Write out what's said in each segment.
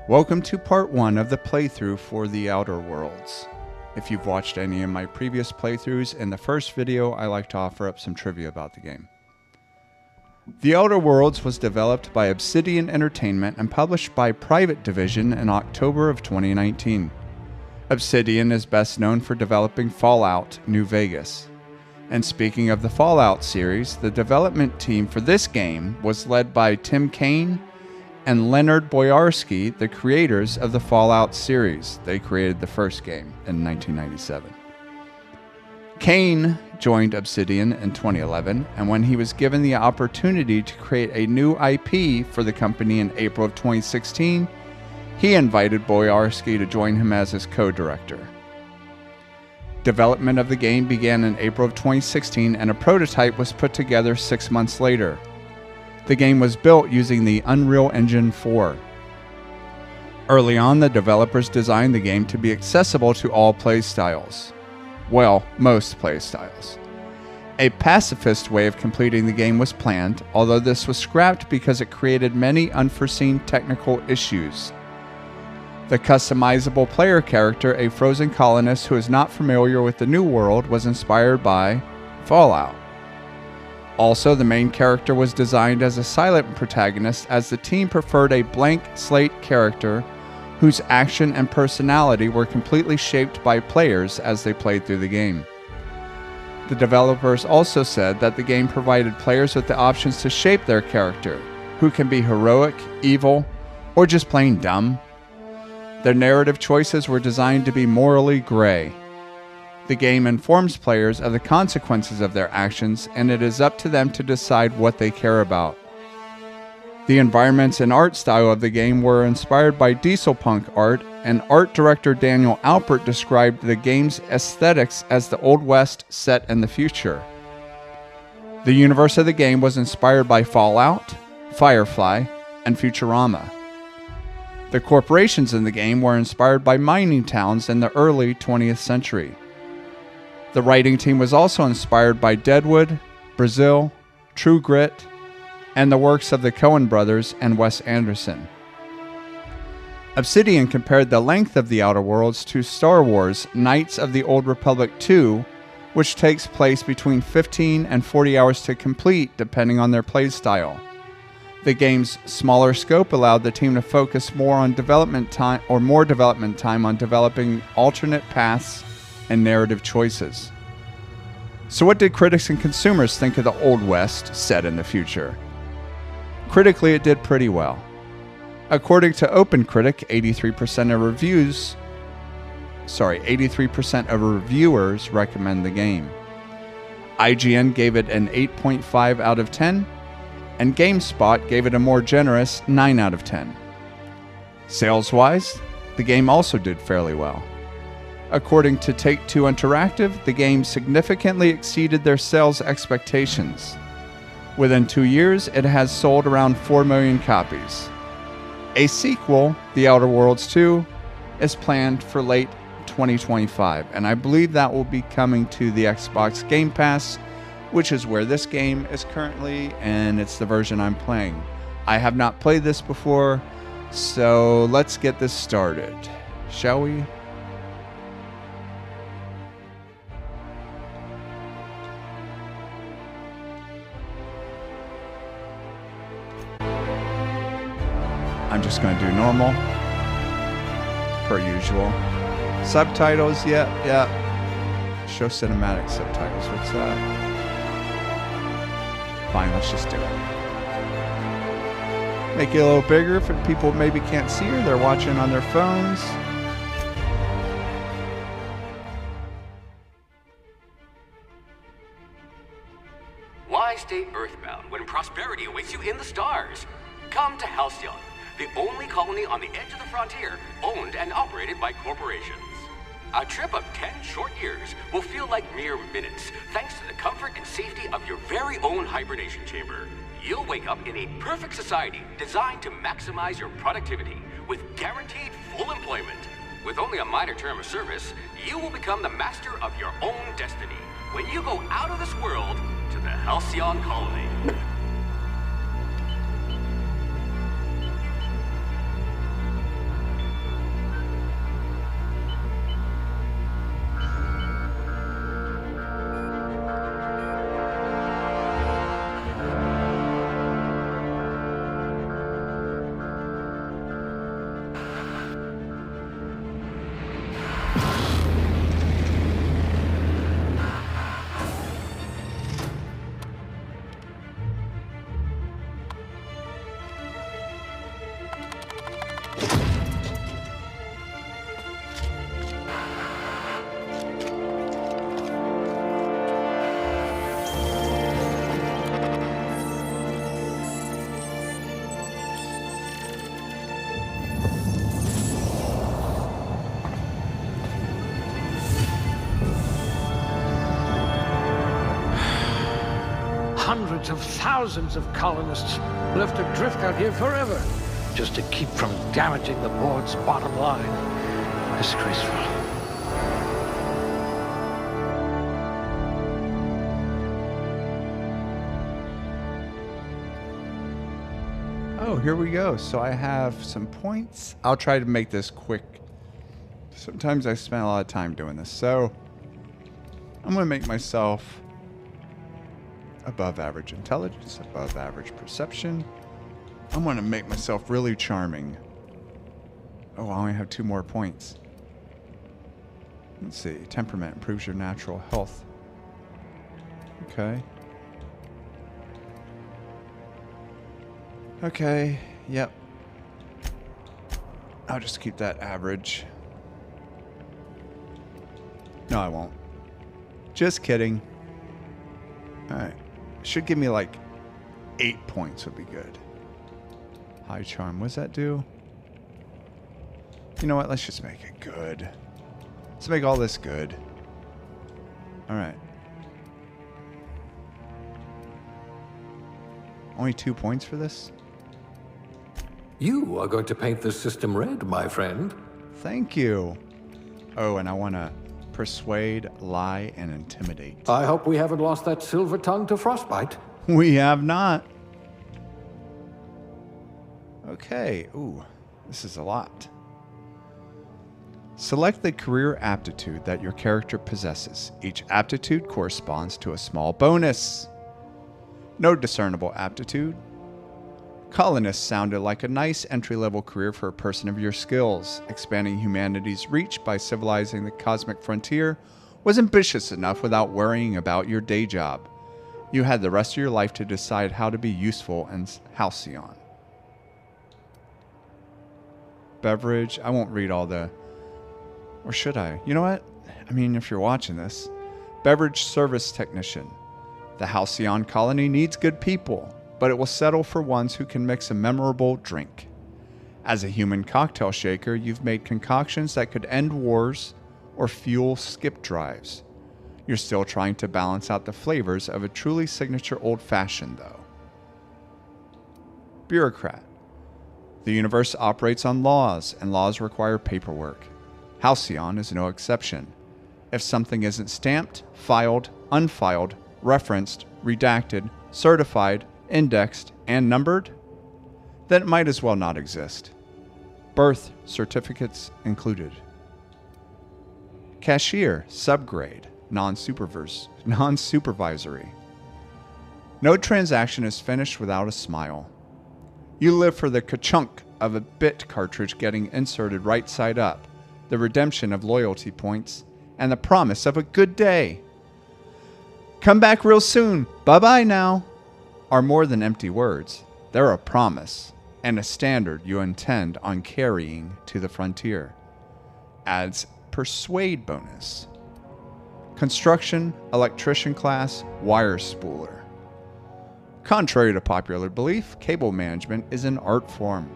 Welcome to part 1 of the playthrough for The Outer Worlds. If you've watched any of my previous playthroughs, in the first video I like to offer up some trivia about the game. The Outer Worlds was developed by Obsidian Entertainment and published by Private Division in October of 2019. Obsidian is best known for developing Fallout New Vegas. And speaking of the Fallout series, the development team for this game was led by Tim Kaine and Leonard Boyarsky, the creators of the Fallout series. They created the first game in 1997. Kaine joined Obsidian in 2011, and when he was given the opportunity to create a new IP for the company in April of 2016, he invited Boyarsky to join him as his co-director. Development of the game began in April of 2016, and a prototype was put together 6 months later. The game was built using the Unreal Engine 4. Early on, the developers designed the game to be accessible to all playstyles. Well, most playstyles. A pacifist way of completing the game was planned, although this was scrapped because it created many unforeseen technical issues. The customizable player character, a frozen colonist who is not familiar with the New World, was inspired by Fallout. Also, the main character was designed as a silent protagonist, as the team preferred a blank slate character whose action and personality were completely shaped by players as they played through the game. The developers also said that the game provided players with the options to shape their character, who can be heroic, evil, or just plain dumb. Their narrative choices were designed to be morally gray. The game informs players of the consequences of their actions, and it is up to them to decide what they care about. The environments and art style of the game were inspired by dieselpunk art, and art director Daniel Alpert described the game's aesthetics as the Old West set in the future. The universe of the game was inspired by Fallout, Firefly, and Futurama. The corporations in the game were inspired by mining towns in the early 20th century. The writing team was also inspired by Deadwood, Brazil, True Grit, and the works of the Coen brothers and Wes Anderson. Obsidian compared the length of The Outer Worlds to Star Wars Knights of the Old Republic 2, which takes place between 15 and 40 hours to complete depending on their playstyle. The game's smaller scope allowed the team to focus more development time on developing alternate paths and narrative choices. So what did critics and consumers think of the Old West set in the future? Critically, it did pretty well. According to OpenCritic, 83% of reviewers recommend the game. IGN gave it an 8.5 out of 10, and GameSpot gave it a more generous 9 out of 10. Sales-wise, the game also did fairly well. According to Take-Two Interactive, the game significantly exceeded their sales expectations. Within 2 years, it has sold around 4 million copies. A sequel, The Outer Worlds 2, is planned for late 2025, and I believe that will be coming to the Xbox Game Pass, which is where this game is currently, and it's the version I'm playing. I have not played this before, so let's get this started, shall we? I'm just going to do normal, per usual. Subtitles, yeah. Show cinematic subtitles, what's that? Fine, let's just do it. Make it a little bigger if people maybe can't see or they're watching on their phones. Why stay earthbound when prosperity awaits you in the stars? Come to Halcyon, the only colony on the edge of the frontier, owned and operated by corporations. A trip of 10 short years will feel like mere minutes, thanks to the comfort and safety of your very own hibernation chamber. You'll wake up in a perfect society designed to maximize your productivity with guaranteed full employment. With only a minor term of service, you will become the master of your own destiny when you go out of this world to the Halcyon colony. Hundreds of thousands of colonists left adrift out here forever, just to keep from damaging the board's bottom line. Disgraceful. Oh, here we go. So I have some points. I'll try to make this quick. Sometimes I spend a lot of time doing this. So I'm going to make myself above average intelligence, above average perception. I'm going to make myself really charming. Oh, I only have 2 more points. Let's see. Temperament improves your natural health. Okay. Okay, yep. I'll just keep that average. No, I won't. Just kidding. Alright. Should give me like 8 points would be good. High charm. What does that do? You know what? Let's just make it good. Let's make all this good. Alright. Only 2 points for this? You are going to paint this system red, my friend. Thank you. Oh, and I want to persuade, lie, and intimidate. I hope we haven't lost that silver tongue to frostbite. We have not. Okay. Ooh, this is a lot. Select the career aptitude that your character possesses. Each aptitude corresponds to a small bonus. No discernible aptitude. Colonists sounded like a nice entry-level career for a person of your skills. Expanding humanity's reach by civilizing the cosmic frontier was ambitious enough without worrying about your day job. You had the rest of your life to decide how to be useful in Halcyon. Beverage. I won't read all the... Or should I? You know what? I mean, if you're watching this. Beverage service technician. The Halcyon colony needs good people, but it will settle for ones who can mix a memorable drink. As a human cocktail shaker, you've made concoctions that could end wars or fuel skip drives. You're still trying to balance out the flavors of a truly signature old-fashioned, though. Bureaucrat. The universe operates on laws, and laws require paperwork. Halcyon is no exception. If something isn't stamped, filed, unfiled, referenced, redacted, certified, indexed, and numbered, then it might as well not exist. Birth certificates included. Cashier, subgrade, non-supervisory. No transaction is finished without a smile. You live for the ka-chunk of a bit cartridge getting inserted right side up, the redemption of loyalty points, and the promise of a good day. Come back real soon. Bye-bye now. Are more than empty words. They're a promise and a standard you intend on carrying to the frontier. Adds persuade bonus. Construction, electrician class, wire spooler. Contrary to popular belief, cable management is an art form.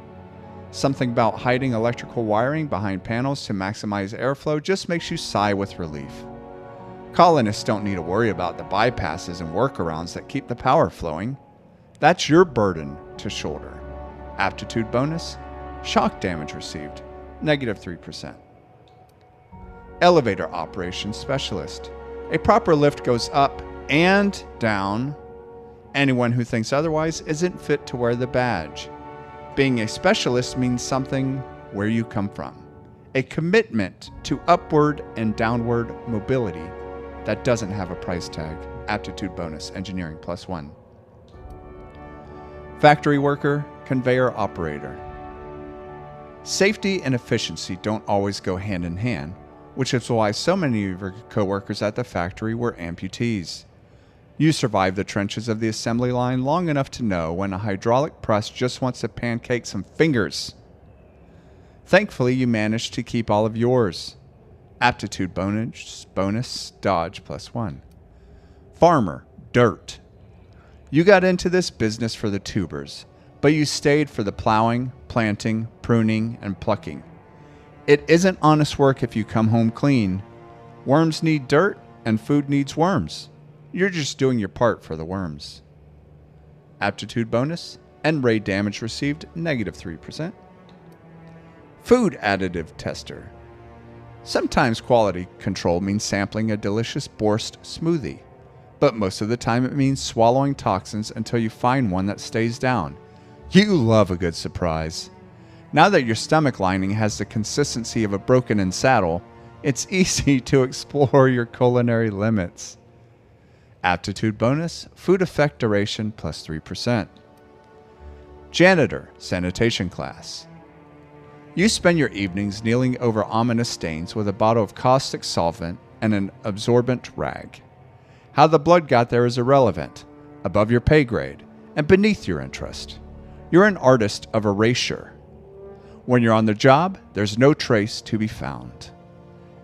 Something about hiding electrical wiring behind panels to maximize airflow just makes you sigh with relief. Colonists don't need to worry about the bypasses and workarounds that keep the power flowing. That's your burden to shoulder. Aptitude bonus, shock damage received, -3%. Elevator operations specialist. A proper lift goes up and down. Anyone who thinks otherwise isn't fit to wear the badge. Being a specialist means something where you come from. A commitment to upward and downward mobility that doesn't have a price tag. Aptitude bonus, engineering +1. Factory worker, conveyor operator. Safety and efficiency don't always go hand in hand, which is why so many of your co-workers at the factory were amputees. You survived the trenches of the assembly line long enough to know when a hydraulic press just wants to pancake some fingers. Thankfully, you managed to keep all of yours. Aptitude bonus, dodge +1. Farmer, dirt. You got into this business for the tubers, but you stayed for the plowing, planting, pruning, and plucking. It isn't honest work if you come home clean. Worms need dirt, and food needs worms. You're just doing your part for the worms. aptitude bonus, and raid damage received, -3%. Food additive tester. Sometimes quality control means sampling a delicious Borst smoothie, but most of the time it means swallowing toxins until you find one that stays down. You love a good surprise. Now that your stomach lining has the consistency of a broken-in saddle, it's easy to explore your culinary limits. Aptitude bonus, food effect duration +3%. Janitor, sanitation class. You spend your evenings kneeling over ominous stains with a bottle of caustic solvent and an absorbent rag. How the blood got there is irrelevant, above your pay grade, and beneath your interest. You're an artist of erasure. When you're on the job, there's no trace to be found.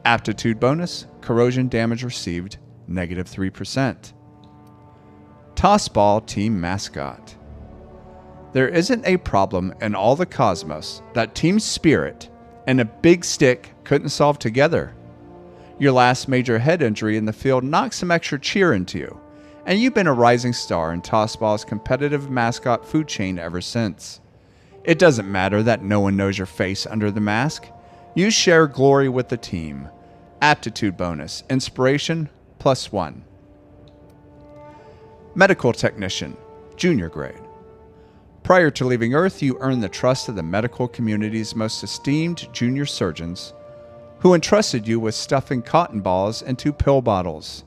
Aptitude bonus, corrosion damage received, -3%. Tossball team mascot. There isn't a problem in all the cosmos that team spirit and a big stick couldn't solve together. Your last major head injury in the field knocked some extra cheer into you, and you've been a rising star in Tossball's competitive mascot food chain ever since. It doesn't matter that no one knows your face under the mask. You share glory with the team. Aptitude bonus, inspiration +1. Medical technician, junior grade. Prior to leaving Earth, you earned the trust of the medical community's most esteemed junior surgeons, who entrusted you with stuffing cotton balls into pill bottles.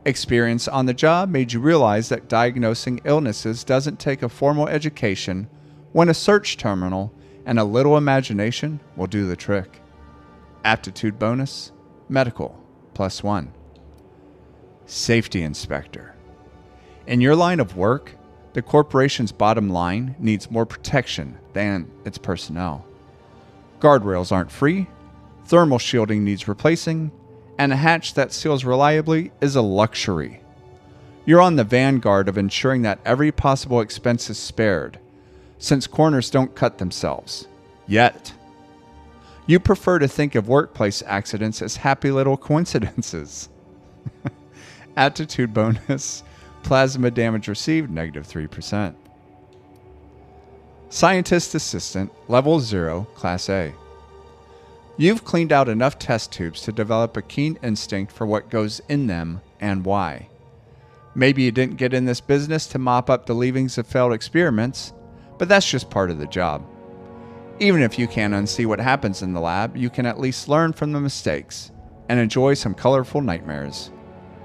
Experience on the job made you realize that diagnosing illnesses doesn't take a formal education, when a search terminal and a little imagination will do the trick. Aptitude bonus, medical +1. Safety inspector. In your line of work, the corporation's bottom line needs more protection than its personnel. Guardrails aren't free, thermal shielding needs replacing, and a hatch that seals reliably is a luxury. You're on the vanguard of ensuring that every possible expense is spared, since corners don't cut themselves. Yet. You prefer to think of workplace accidents as happy little coincidences. Aptitude bonus, plasma damage received, -3%. Scientist assistant, level 0, class A. You've cleaned out enough test tubes to develop a keen instinct for what goes in them and why. Maybe you didn't get in this business to mop up the leavings of failed experiments, but that's just part of the job. Even if you can't unsee what happens in the lab, you can at least learn from the mistakes and enjoy some colorful nightmares.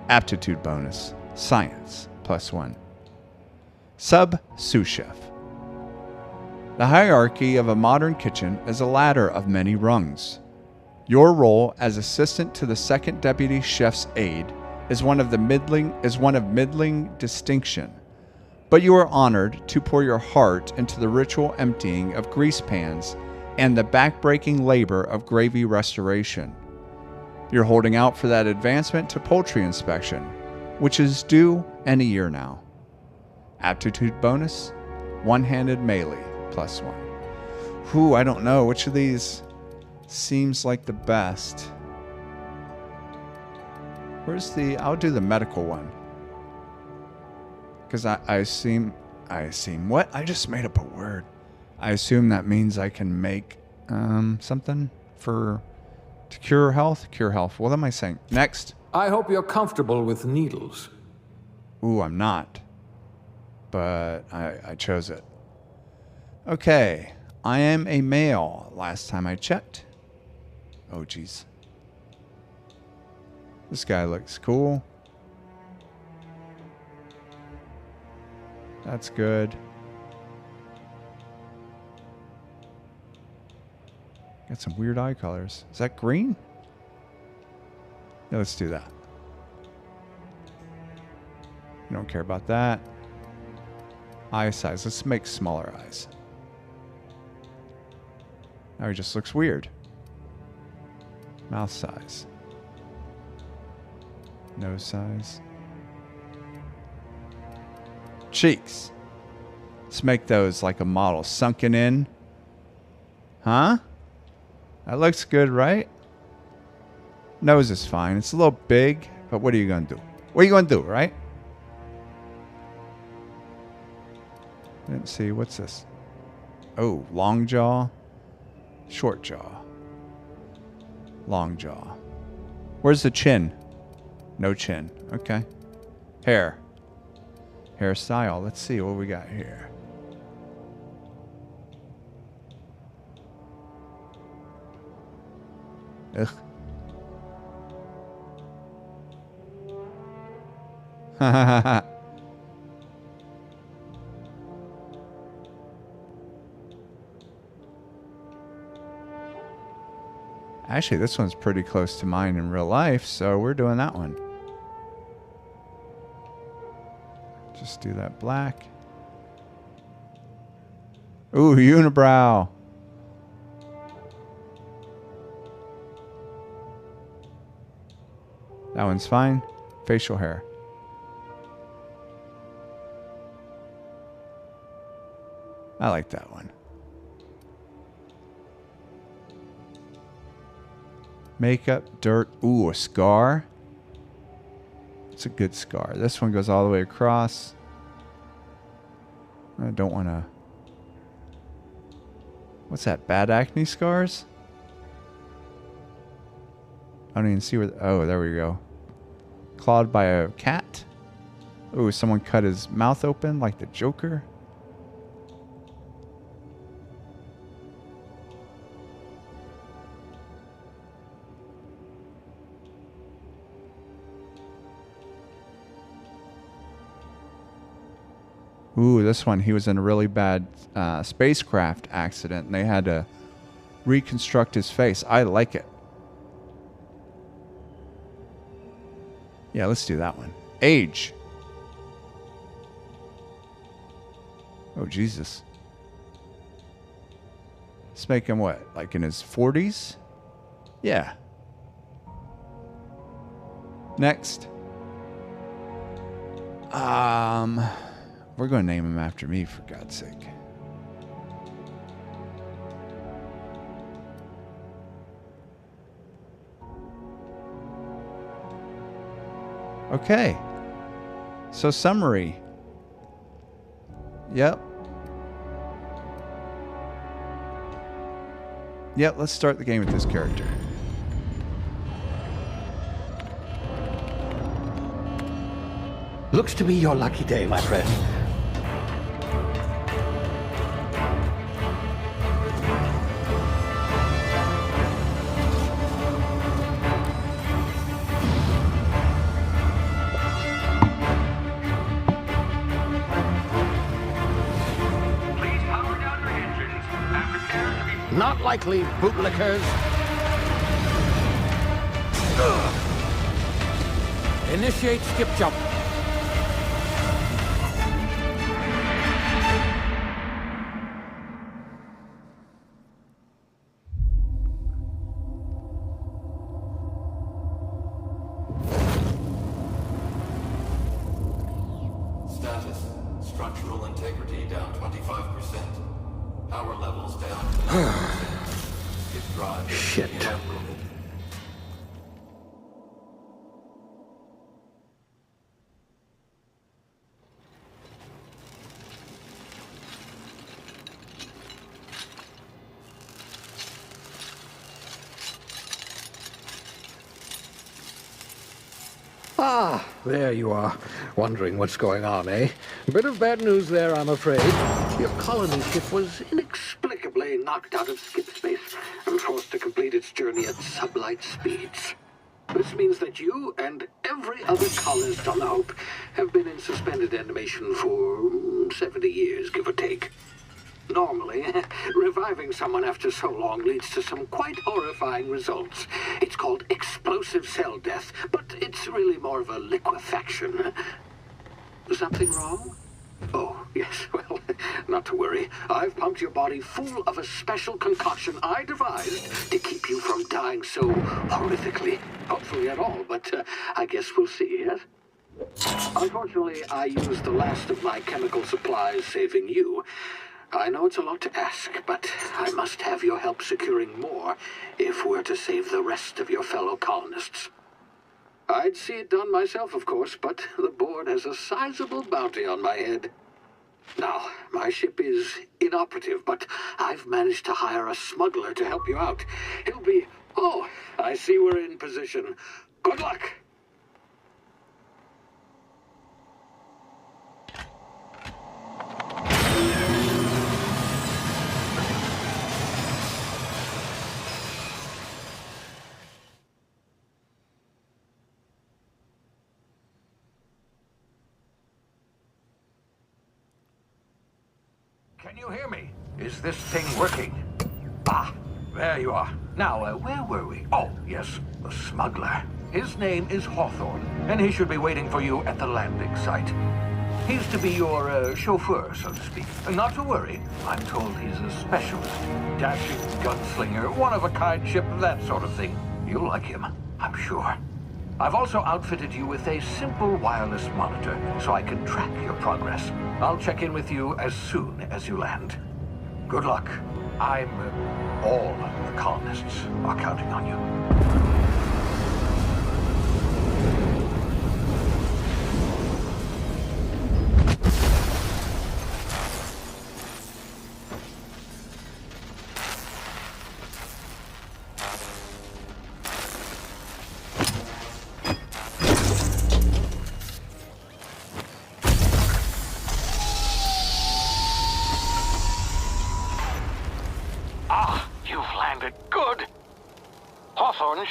Aptitude bonus, science +1. Sous chef. The hierarchy of a modern kitchen is a ladder of many rungs. Your role as assistant to the second deputy chef's aide is one of middling distinction, but you are honored to pour your heart into the ritual emptying of grease pans and the backbreaking labor of gravy restoration. You're holding out for that advancement to poultry inspection, which is due any year now. Aptitude bonus, one-handed melee +1. Whew, I don't know which of these seems like the best. I'll do the medical one. Because I assume, what? I just made up a word. I assume that means I can make something to cure health. What am I saying? Next. I hope you're comfortable with needles. Ooh, I'm not. But I chose it. Okay. I am a male. Last time I checked. Oh, geez. This guy looks cool. That's good. Got some weird eye colors. Is that green? Yeah, let's do that. You don't care about that. Eye size. Let's make smaller eyes. Now he just looks weird. Mouth size. Nose size. Cheeks. Let's make those like a model. Sunken in. Huh? That looks good, right? Nose is fine. It's a little big, but what are you going to do? What are you going to do, right? Didn't see. What's this? Oh, long jaw. Short jaw. Long jaw. Where's the chin? No chin. Okay. Hair. Hairstyle. Let's see what we got here. Ugh. Ha ha ha ha. Actually, this one's pretty close to mine in real life, so we're doing that one. Just do that black. Ooh, unibrow. That one's fine. Facial hair. I like that one. Makeup, dirt. Ooh, a scar. It's a good scar. This one goes all the way across. I don't want to... What's that? Bad acne scars? I don't even see where... Oh, there we go. Clawed by a cat. Ooh, someone cut his mouth open like the Joker. Ooh, this one, he was in a really bad spacecraft accident, and they had to reconstruct his face. I like it. Yeah, let's do that one. Age. Oh, Jesus. Let's make him what? Like in his 40s? Yeah. Next. We're going to name him after me, for God's sake. Okay. So, summary. Yep. Yep, let's start the game with this character. Looks to be your lucky day, my friend. Not likely, bootlickers. Initiate skip jump. Status. Structural integrity down 25%. Power levels down. Shit. Ah, there you are. Wondering what's going on, eh? Bit of bad news there, I'm afraid. Your colony ship was inexplicably knocked out of skip space and forced to complete its journey at sublight speeds. This means that you and every other colonist on the Hope have been in suspended animation for 70 years, give or take. Normally, reviving someone after so long leads to some quite horrifying results. It's called explosive cell death, but it's really more of a liquefaction. Something wrong? Oh, yes, well, not to worry. I've pumped your body full of a special concoction I devised to keep you from dying so horrifically. Hopefully at all, but I guess we'll see, yes? Unfortunately, I used the last of my chemical supplies saving you. I know it's a lot to ask, but I must have your help securing more if we're to save the rest of your fellow colonists. I'd see it done myself, of course, but the board has a sizable bounty on my head. Now, my ship is inoperative, but I've managed to hire a smuggler to help you out. He'll be... Oh, I see we're in position. Good luck! Can you hear me? Is this thing working? Ah, there you are. Now, where were we? Oh, yes, the smuggler. His name is Hawthorne, and he should be waiting for you at the landing site. He's to be your chauffeur, so to speak. Not to worry. I'm told he's a specialist. Dashing gunslinger, one-of-a-kind ship, that sort of thing. You'll like him, I'm sure. I've also outfitted you with a simple wireless monitor, so I can track your progress. I'll check in with you as soon as you land. Good luck. All the colonists are counting on you.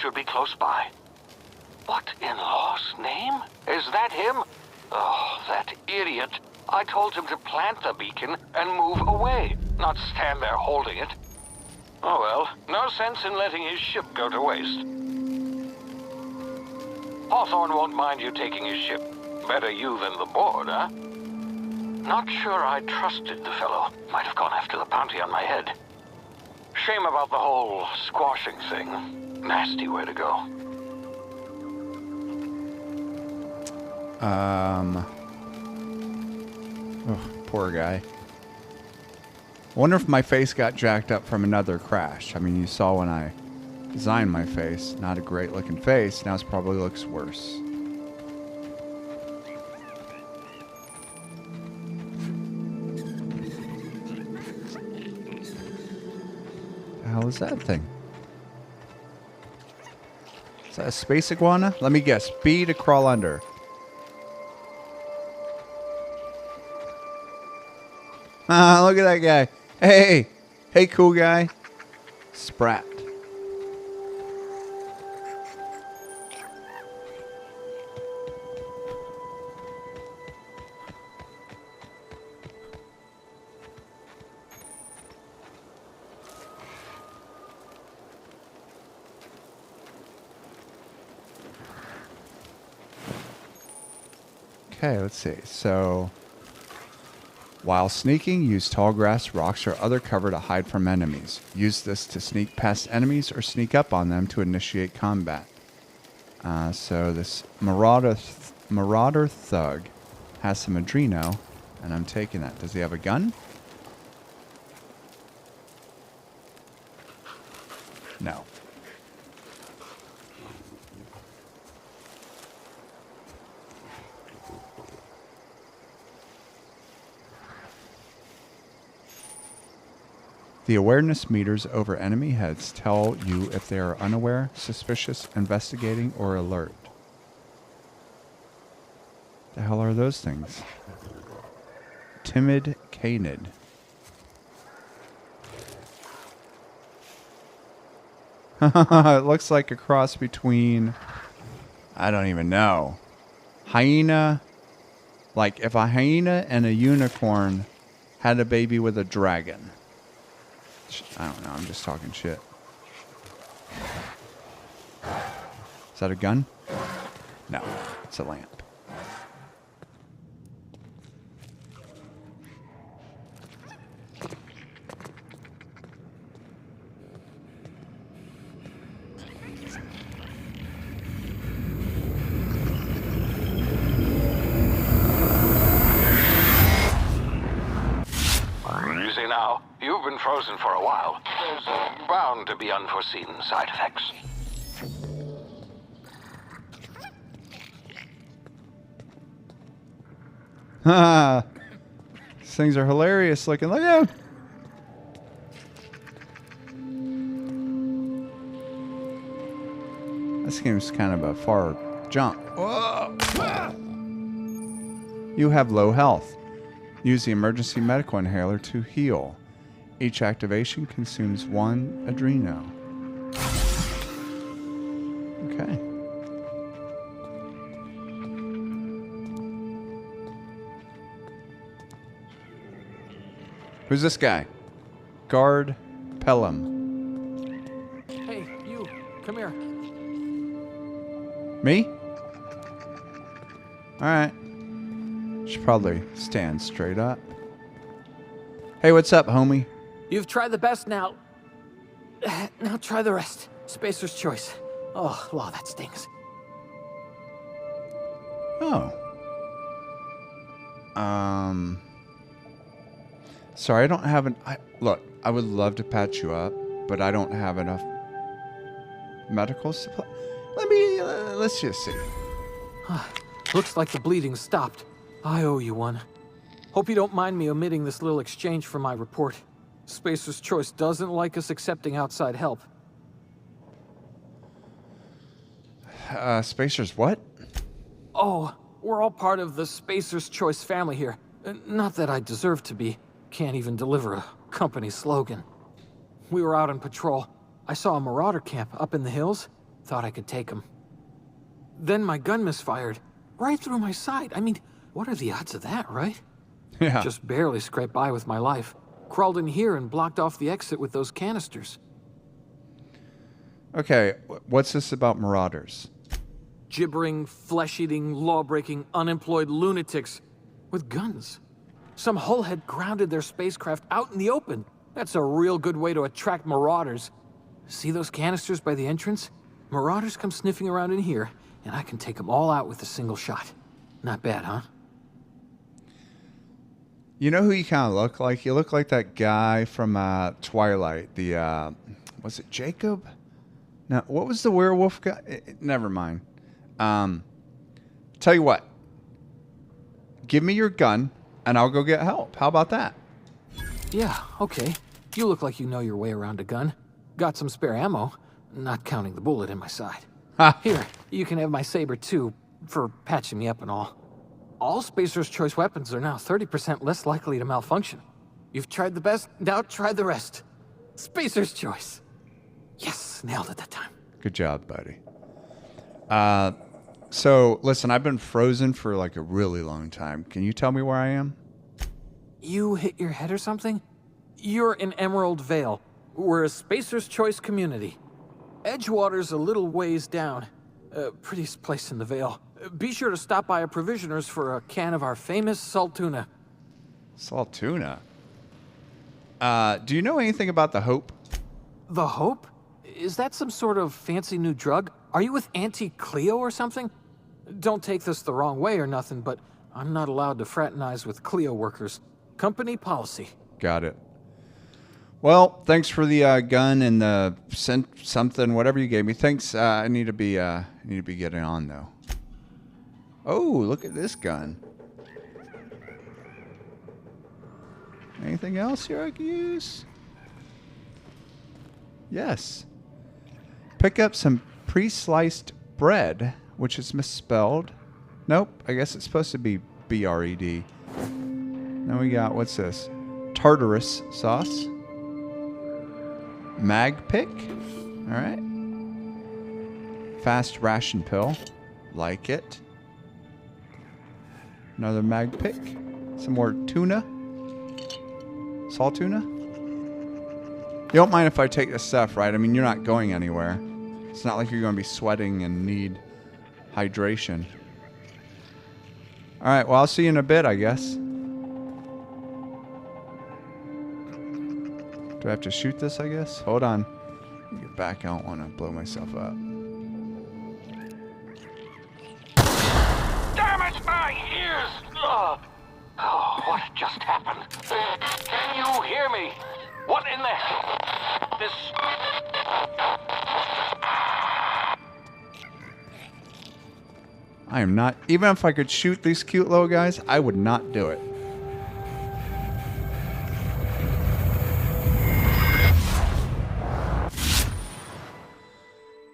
Should be close by. What in law's name? Is that him? Oh, that idiot. I told him to plant the beacon and move away, not stand there holding it. Oh well, no sense in letting his ship go to waste. Hawthorne won't mind you taking his ship. Better you than the board, huh? Not sure I trusted the fellow. Might have gone after the bounty on my head. Shame about the whole squashing thing. Nasty way to go. Oh, poor guy. I wonder if my face got jacked up from another crash. I mean, you saw when I designed my face. Not a great looking face. Now it probably looks worse. The hell is that thing? Is that a space iguana? Let me guess. B to crawl under. Ah, look at that guy. Hey. Hey, cool guy. Sprat. Okay, let's see. So, while sneaking, use tall grass, rocks, or other cover to hide from enemies. Use this to sneak past enemies or sneak up on them to initiate combat. So this Marauder Thug has some Adreno, and I'm taking that. Does he have a gun? No. The awareness meters over enemy heads tell you if they are unaware, suspicious, investigating, or alert. The hell are those things? Timid canid. It looks like a cross between... I don't even know. Hyena. Like if a hyena and a unicorn had a baby with a dragon. I don't know, I'm just talking shit. Is that a gun? No, it's a lamp. Easy now. You've been frozen for a while. There's bound to be unforeseen side effects. things are hilarious looking. Look at them. This game's kind of a far jump. Whoa. You have low health. Use the emergency medical inhaler to heal. Each activation consumes 1 adreno. Okay. Who's this guy? Guard Pelham. Hey, you. Come here. Me? Alright. Should probably stand straight up. Hey, what's up, homie? You've tried the best now. Now try the rest. Spacer's choice. Oh, wow, that stings. Oh. Sorry, I don't have an... look, I would love to patch you up, but I don't have enough medical supply. Let's just see. Looks like the bleeding stopped. I owe you one. Hope you don't mind me omitting this little exchange from my report. Spacer's Choice doesn't like us accepting outside help. Spacer's what? Oh, we're all part of the Spacer's Choice family here. Not that I deserve to be. Can't even deliver a company slogan. We were out on patrol. I saw a marauder camp up in the hills. Thought I could take him. Then my gun misfired. Right through my side. I mean, what are the odds of that, right? Yeah. Just barely scraped by with my life. Crawled in here and blocked off the exit with those canisters. Okay, what's this about marauders? Gibbering, flesh-eating, law-breaking, unemployed lunatics with guns. Some hullhead grounded their spacecraft out in the open. That's a real good way to attract marauders. See those canisters by the entrance? Marauders come sniffing around in here, and I can take them all out with a single shot. Not bad, huh? You know who you kind of look like? You look like that guy from Twilight. Was it Jacob? No, what was the werewolf guy? Never mind. Tell you what. Give me your gun, and I'll go get help. How about that? Yeah, okay. You look like you know your way around a gun. Got some spare ammo, not counting the bullet in my side. Ha! Here, you can have my saber too, for patching me up and all. All Spacer's Choice weapons are now 30% less likely to malfunction. You've tried the best, now try the rest. Spacer's Choice. Yes, nailed it that time. Good job, buddy. So, listen, I've been frozen for like a really long time. Can you tell me where I am? You hit your head or something? You're in Emerald Vale. We're a Spacer's Choice community. Edgewater's a little ways down. Prettiest place in the Vale. Be sure to stop by a provisioner's for a can of our famous salt tuna. Salt tuna? Do you know anything about the Hope? The Hope? Is that some sort of fancy new drug? Are you with Auntie Cleo or something? Don't take this the wrong way or nothing, but I'm not allowed to fraternize with Cleo workers. Company policy. Got it. Well, thanks for the gun and the something, whatever you gave me. Thanks. I need to be getting on though. Oh, look at this gun. Anything else here I can use? Yes. Pick up some pre-sliced bread, which is misspelled. Nope, I guess it's supposed to be B-R-E-D. Then we got, what's this? Tartarus sauce. Mag pick. All right. Fast ration pill. Like it. Another mag pick. Some more tuna. Salt tuna. You don't mind if I take this stuff, right? I mean, you're not going anywhere. It's not like you're going to be sweating and need hydration. All right, well, I'll see you in a bit, I guess. Do I have to shoot this, I guess? Hold on. Let me get back. I don't want to blow myself up. Damn it, my ears! Ugh. Oh, what just happened? Can you hear me? What in the hell? This... I am not... Even if I could shoot these cute little guys, I would not do it.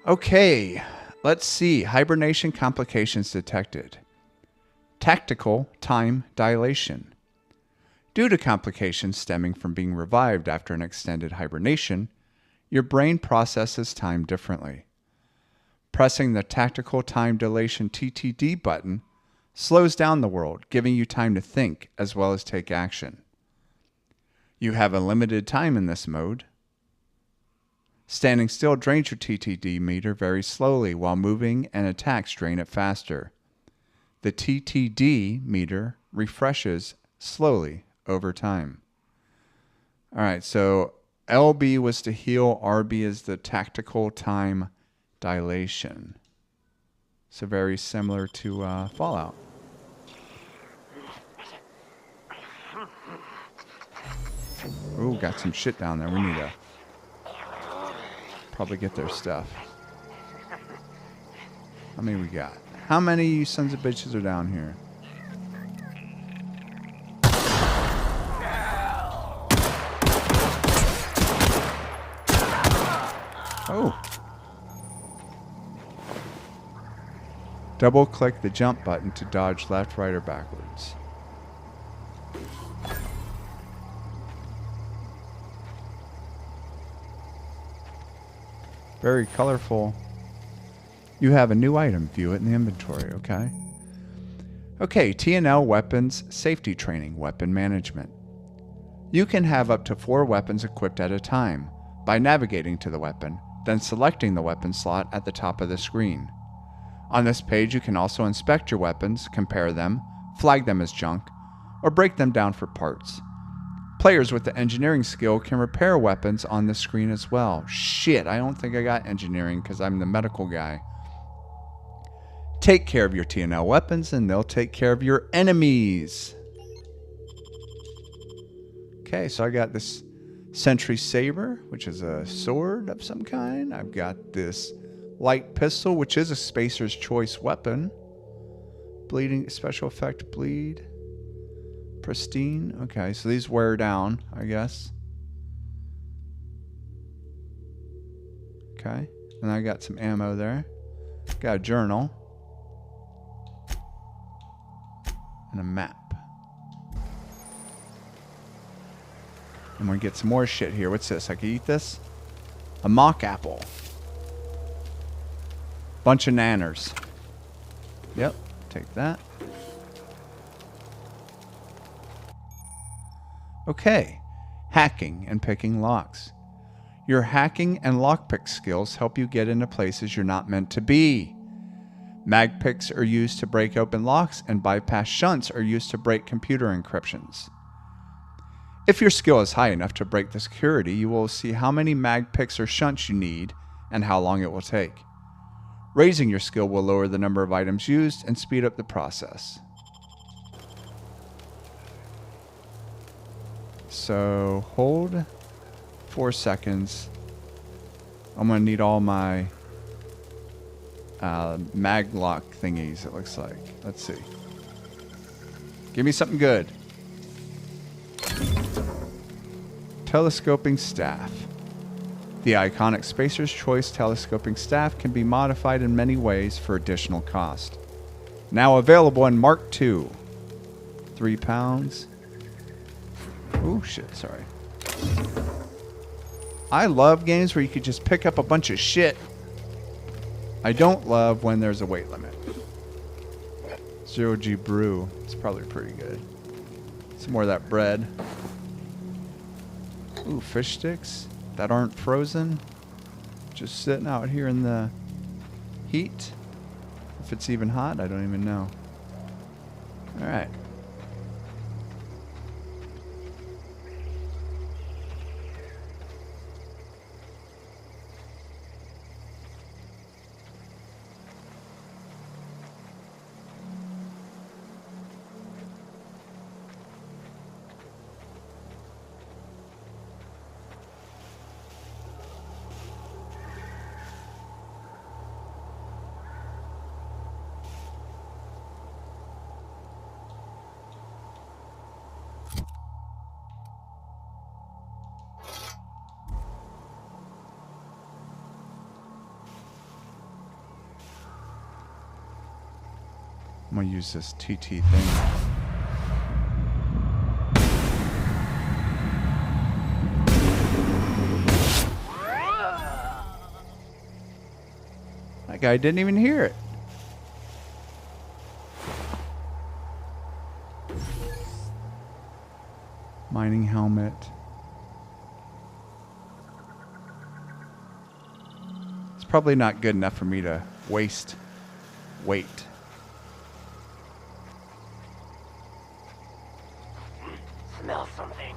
Okay, let's see. Hibernation complications detected. Tactical time dilation. Due to complications stemming from being revived after an extended hibernation, your brain processes time differently. Pressing the tactical time dilation TTD button slows down the world, giving you time to think as well as take action. You have a limited time in this mode. Standing still drains your TTD meter very slowly, while moving and attacks drain it faster. The TTD meter refreshes slowly over time. All right, so LB was to heal, RB is the tactical time dilation. So very similar to Fallout. Ooh, got some shit down there. We need to probably get their stuff. How many we got? How many you sons of bitches are down here? Oh. Double click the jump button to dodge left, right, or backwards. Very colorful. You have a new item. View it in the inventory, okay? Okay, TNL Weapons Safety Training, Weapon Management. You can have up to 4 weapons equipped at a time by navigating to the weapon, then selecting the weapon slot at the top of the screen. On this page, you can also inspect your weapons, compare them, flag them as junk, or break them down for parts. Players with the engineering skill can repair weapons on the screen as well. Shit, I don't think I got engineering because I'm the medical guy. Take care of your TNL weapons and they'll take care of your enemies. Okay, so I got this Sentry Saber, which is a sword of some kind. I've got this light pistol, which is a Spacer's Choice weapon. Bleeding, special effect, bleed. Pristine. Okay, so these wear down, I guess. Okay, and I got some ammo there. Got a journal. And a map. I'm gonna get some more shit here. What's this? I can eat this? A mock apple. Bunch of nanners. Yep, take that. Okay, hacking and picking locks. Your hacking and lockpick skills help you get into places you're not meant to be. Mag picks are used to break open locks, and bypass shunts are used to break computer encryptions. If your skill is high enough to break the security, you will see how many mag picks or shunts you need and how long it will take. Raising your skill will lower the number of items used and speed up the process. So hold 4 seconds. I'm going to need all my mag lock thingies, it looks like. Let's see. Give me something good. Telescoping staff. The iconic Spacer's Choice telescoping staff can be modified in many ways for additional cost. Now available in Mark II. 3 pounds. Oh shit, sorry. I love games where you could just pick up a bunch of shit. I don't love when there's a weight limit. 0G brew. It's probably pretty good. Some more of that bread. Ooh, fish sticks that aren't frozen. Just sitting out here in the heat. If it's even hot, I don't even know. Alright. I'm going to use this TT thing. That guy didn't even hear it. Mining helmet. It's probably not good enough for me to waste weight. Smell something.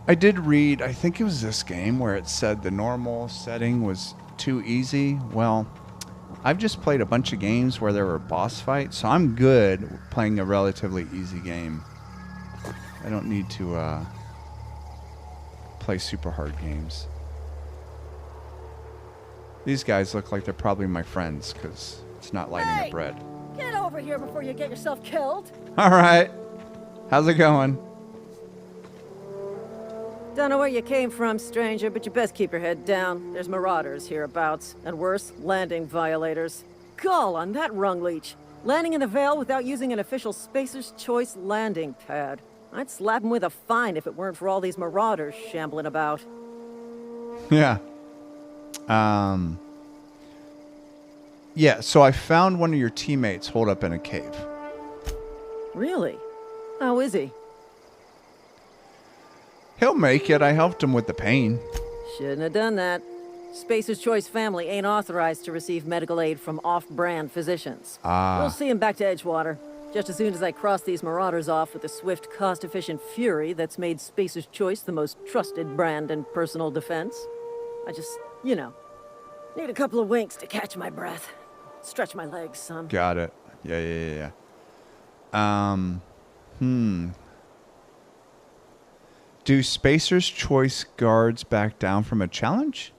I did read, I think it was this game where it said the normal setting was too easy. Well, I've just played a bunch of games where there were boss fights, so I'm good playing a relatively easy game. I don't need to play super hard games. These guys look like they're probably my friends because it's not lighting the bread. Get over here before you get yourself killed. All right. How's it going? Don't know where you came from, stranger, but you best keep your head down. There's marauders hereabouts, and worse, landing violators. Gall on that rung leech. Landing in the Vale without using an official Spacer's Choice landing pad. I'd slap him with a fine if it weren't for all these marauders shambling about. Yeah. Yeah, so I found one of your teammates holed up in a cave. Really? How is he? He'll make it. I helped him with the pain. Shouldn't have done that. Spacer's Choice family ain't authorized to receive medical aid from off-brand physicians. We'll see him back to Edgewater, just as soon as I cross these marauders off with the swift, cost-efficient fury that's made Spacer's Choice the most trusted brand in personal defense. I just, you know, need a couple of winks to catch my breath. Stretch my legs, son. Got it. Yeah. Do Spacer's Choice guards back down from a challenge?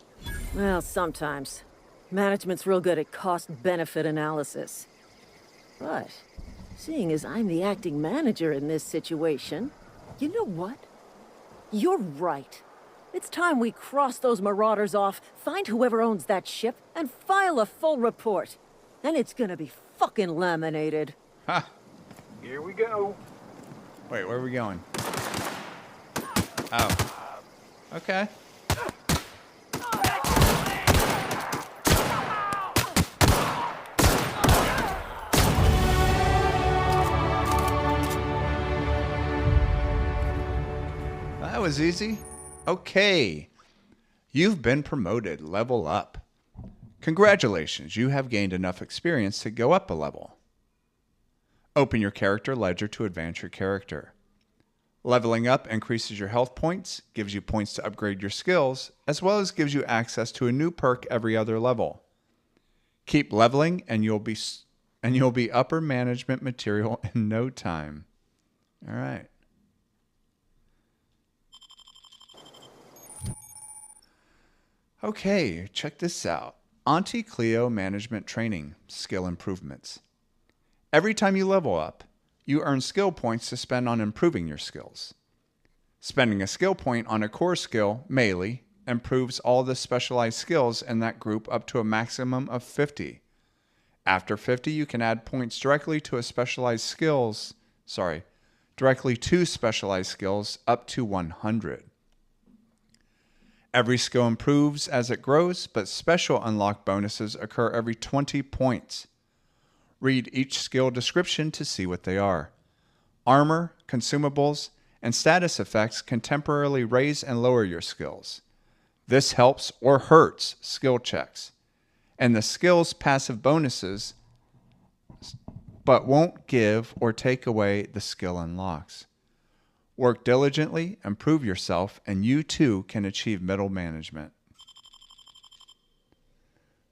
Well, sometimes. Management's real good at cost-benefit analysis. But, seeing as I'm the acting manager in this situation, you know what? You're right. It's time we cross those marauders off, find whoever owns that ship, and file a full report. Then it's gonna be fucking laminated. Ha! Here we go. Wait, where are we going? Oh. Okay. That was easy. Okay. You've been promoted. Level up. Congratulations, you have gained enough experience to go up a level. Open your character ledger to advance your character. Leveling up increases your health points, gives you points to upgrade your skills, as well as gives you access to a new perk every other level. Keep leveling and you'll be upper management material in no time. All right. Okay, check this out. Auntie Cleo Management Training, Skill Improvements. Every time you level up, you earn skill points to spend on improving your skills. Spending a skill point on a core skill, melee, improves all the specialized skills in that group up to a maximum of 50. After 50, you can add points directly to specialized skills up to 100. Every skill improves as it grows, but special unlock bonuses occur every 20 points. Read each skill description to see what they are. Armor, consumables, and status effects can temporarily raise and lower your skills. This helps or hurts skill checks, and the skills passive bonuses, but won't give or take away the skill unlocks. Work diligently, improve yourself, and you too can achieve middle management.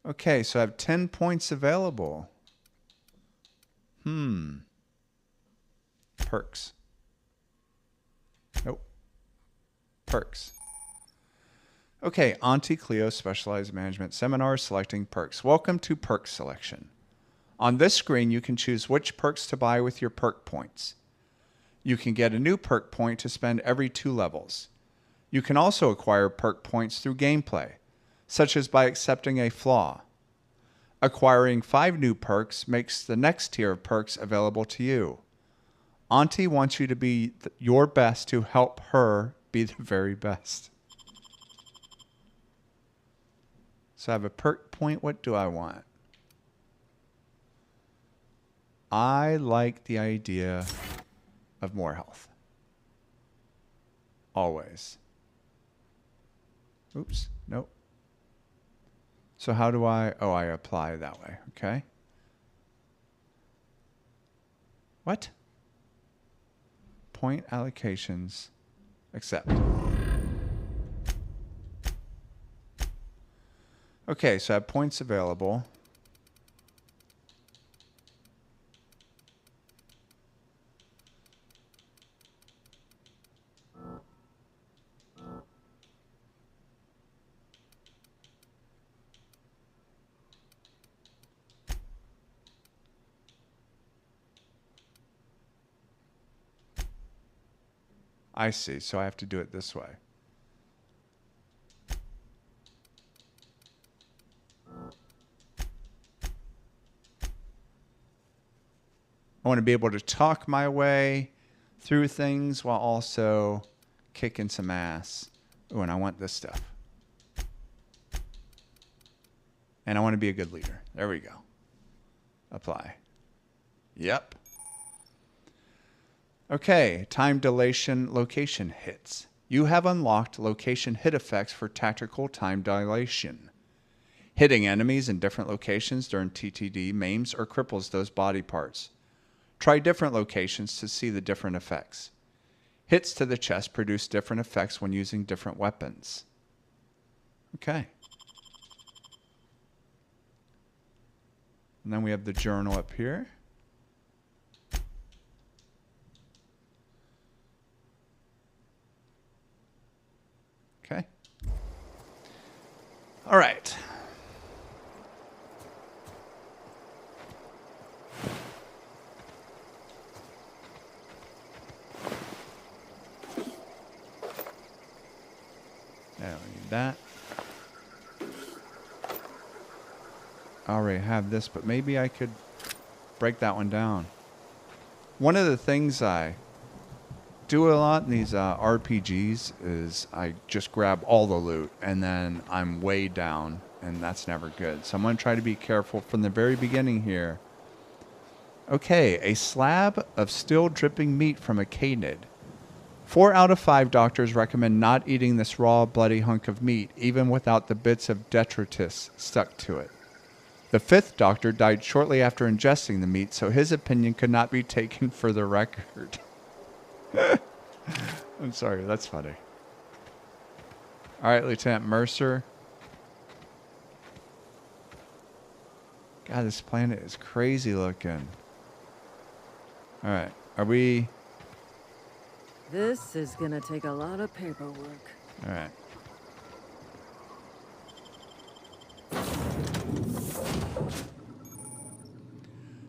Okay, so I have 10 points available. Perks. Nope. Perks. Okay, Auntie Cleo Specialized Management Seminar selecting perks. Welcome to perk selection. On this screen, you can choose which perks to buy with your perk points. You can get a new perk point to spend every 2 levels. You can also acquire perk points through gameplay, such as by accepting a flaw. Acquiring 5 new perks makes the next tier of perks available to you. Auntie wants you to be your best to help her be the very best. So I have a perk point. What do I want? I like the idea of more health. Always. Oops. Nope. So how do I... Oh, I apply that way. Okay. What? Point allocations. Accept. Okay, so I have points available. I see, so I have to do it this way. I want to be able to talk my way through things while also kicking some ass. Oh, and I want this stuff. And I want to be a good leader. There we go. Apply. Yep. Okay, time dilation location hits. You have unlocked location hit effects for tactical time dilation. Hitting enemies in different locations during TTD maims or cripples those body parts. Try different locations to see the different effects. Hits to the chest produce different effects when using different weapons. Okay. And then we have the journal up here. Okay. All right. Now we need that. I already have this, but maybe I could break that one down. One of the things I do a lot in these RPGs is I just grab all the loot and then I'm way down, and that's never good. So I'm going to try to be careful from the very beginning here. Okay, a slab of still dripping meat from a canid. 4 out of 5 doctors recommend not eating this raw, bloody hunk of meat, even without the bits of detritus stuck to it. The 5th doctor died shortly after ingesting the meat, so his opinion could not be taken for the record. I'm sorry, that's funny. All right, Lieutenant Mercer. God, this planet is crazy looking. All right, are we... This is gonna take a lot of paperwork. All right.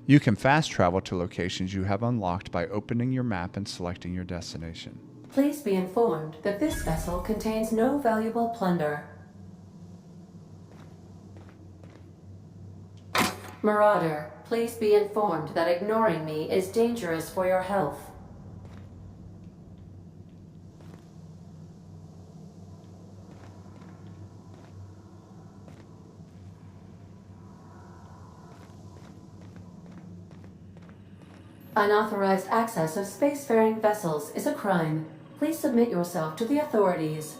You can fast travel to locations you have unlocked by opening your map and selecting your destination. Please be informed that this vessel contains no valuable plunder. Marauder, please be informed that ignoring me is dangerous for your health. Unauthorized access of spacefaring vessels is a crime. Please submit yourself to the authorities.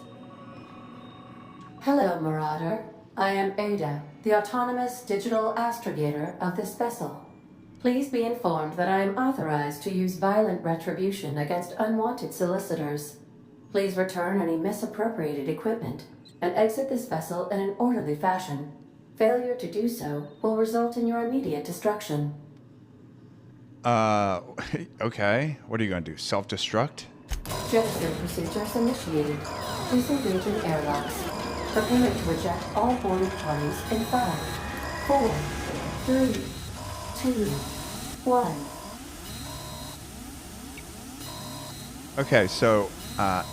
Hello, Marauder. I am Ada, the autonomous digital astrogator of this vessel. Please be informed that I am authorized to use violent retribution against unwanted solicitors. Please return any misappropriated equipment and exit this vessel in an orderly fashion. Failure to do so will result in your immediate destruction. Okay. What are you going to do? Self-destruct? Jettison procedures initiated. Please engage in airlocks. Prepare to eject all boarding parties in 5, 4, 3, 2, 1. Okay, so,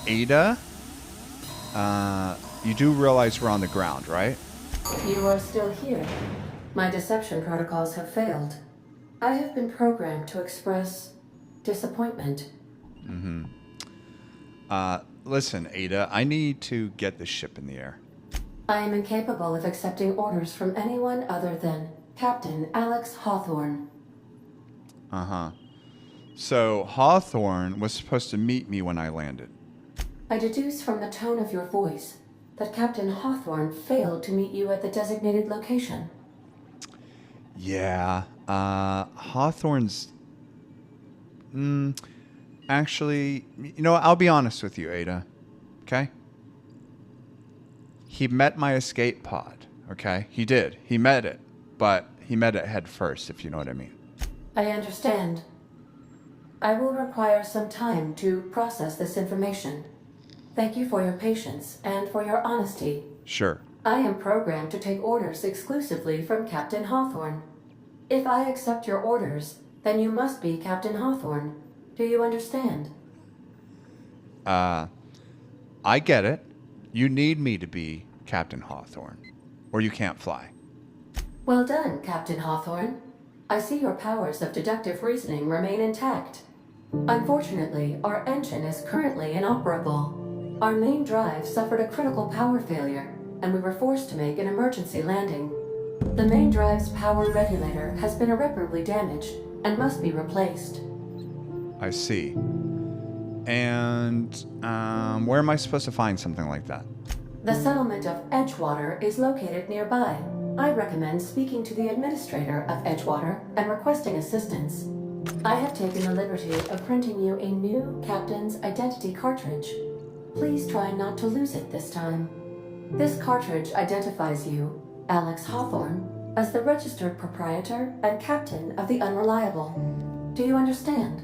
Ada, you do realize we're on the ground, right? You are still here. My deception protocols have failed. I have been programmed to express disappointment. Listen, Ada, I need to get this ship in the air. I am incapable of accepting orders from anyone other than Captain Alex Hawthorne. So, Hawthorne was supposed to meet me when I landed. I deduce from the tone of your voice that Captain Hawthorne failed to meet you at the designated location. Yeah, Hawthorne's... actually, you know, I'll be honest with you, Ada, okay? He met my escape pod, okay? He did. He met it, but he met it head first, if you know what I mean. I understand. I will require some time to process this information. Thank you for your patience and for your honesty. Sure. I am programmed to take orders exclusively from Captain Hawthorne. If I accept your orders, then you must be Captain Hawthorne. Do you understand? I get it. You need me to be Captain Hawthorne, or you can't fly. Well done, Captain Hawthorne. I see your powers of deductive reasoning remain intact. Unfortunately, our engine is currently inoperable. Our main drive suffered a critical power failure, and we were forced to make an emergency landing. The main drive's power regulator has been irreparably damaged and must be replaced. I see. And where am I supposed to find something like that? The settlement of Edgewater is located nearby. I recommend speaking to the administrator of Edgewater and requesting assistance. I have taken the liberty of printing you a new captain's identity cartridge. Please try not to lose it this time. This cartridge identifies you, Alex Hawthorne, as the registered proprietor and captain of the Unreliable. Do you understand?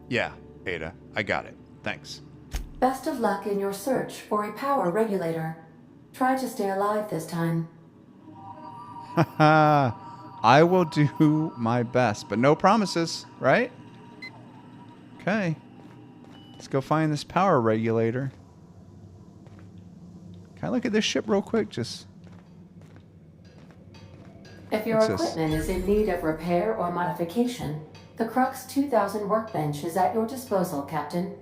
Yeah, Ada, I got it. Thanks. Best of luck in your search for a power regulator. Try to stay alive this time. Haha. I will do my best, but no promises, right? Okay. Let's go find this power regulator. Can I look at this ship real quick? Just... If your What's this? equipment is in need of repair or modification, the Crux 2000 workbench is at your disposal, Captain.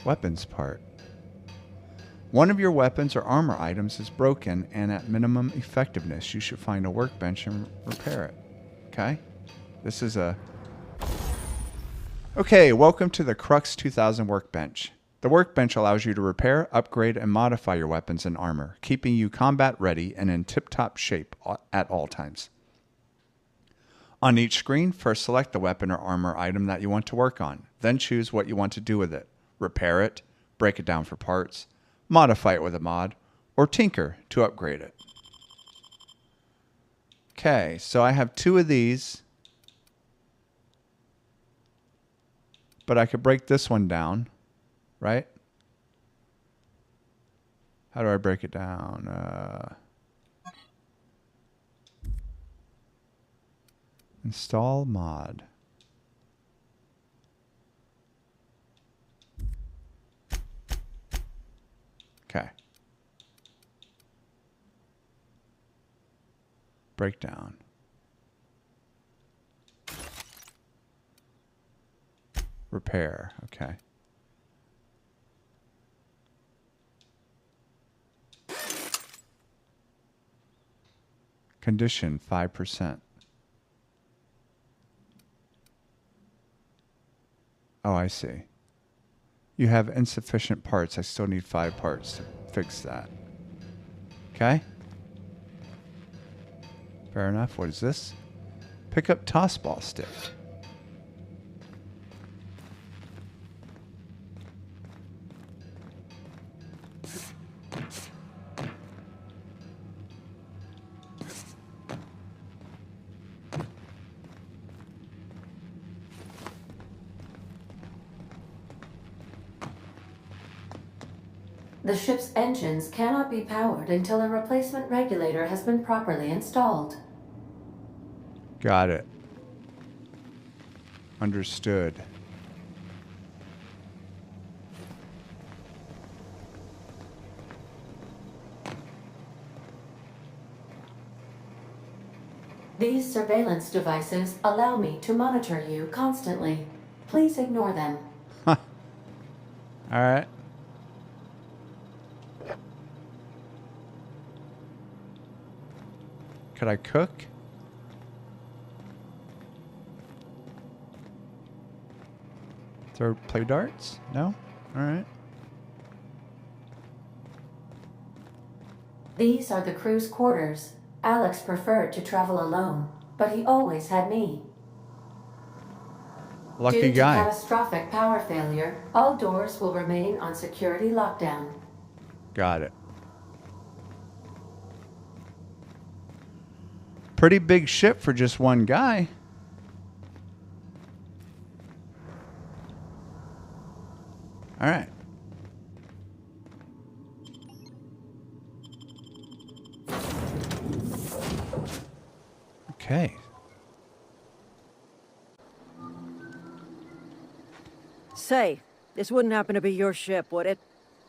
Weapons part. One of your weapons or armor items is broken and at minimum effectiveness. You should find a workbench and repair it. Okay? This is a... Okay, welcome to the Crux 2000 workbench. The workbench allows you to repair, upgrade, and modify your weapons and armor, keeping you combat ready and in tip-top shape at all times. On each screen, first select the weapon or armor item that you want to work on. Then choose what you want to do with it. Repair it, break it down for parts, modify it with a mod, or tinker to upgrade it. Okay, so I have 2 of these. But I could break this one down, right? How do I break it down? Install mod. Okay. Breakdown. Repair. Okay. Condition 5%. Oh, I see. You have insufficient parts. I still need 5 parts to fix that. Okay. Fair enough. What is this? Pick up toss ball stick. The ship's engines cannot be powered until a replacement regulator has been properly installed. Got it. Understood. These surveillance devices allow me to monitor you constantly. Please ignore them. Huh. All right. Could I cook? Play darts? No? All right. These are the crew's quarters. Alex preferred to travel alone, but he always had me. Lucky Due guy. to catastrophic power failure, all doors will remain on security lockdown. Got it. Pretty big ship for just one guy. All right. Okay. Say, this wouldn't happen to be your ship, would it?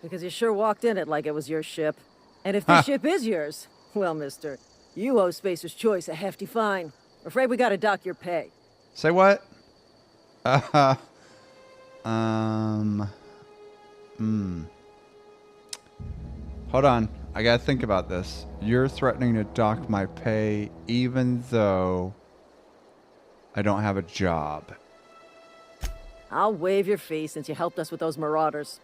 Because you sure walked in it like it was your ship. And if this ship is yours, well, mister, you owe Spacer's Choice a hefty fine. Afraid we gotta dock your pay. Say what? Hold on. I gotta think about this. You're threatening to dock my pay even though I don't have a job. I'll waive your fee since you helped us with those marauders.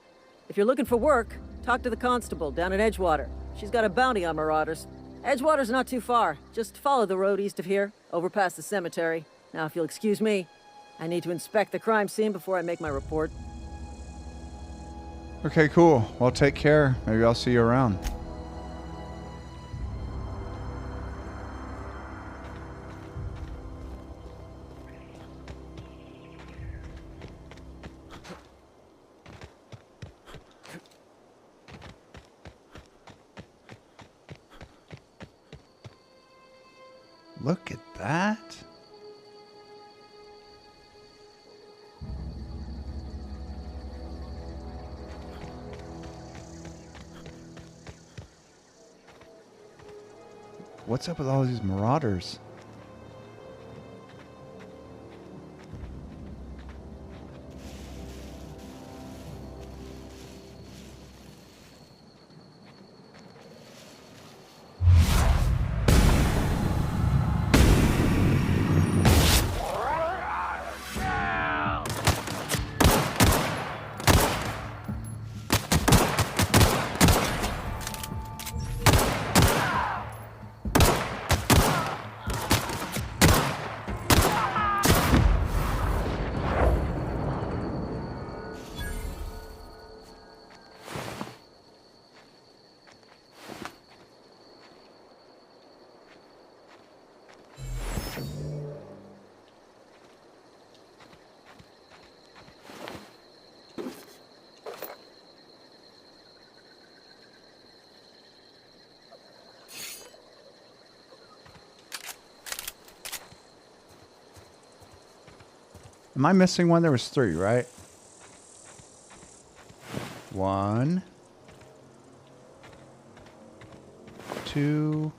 If you're looking for work, talk to the constable down in Edgewater. She's got a bounty on marauders. Edgewater's not too far. Just follow the road east of here, over past the cemetery. Now, if you'll excuse me, I need to inspect the crime scene before I make my report. Okay, cool. Well, take care. Maybe I'll see you around. Look at that. What's up with all these marauders? Am I missing one? There was 3, right? 1, 2.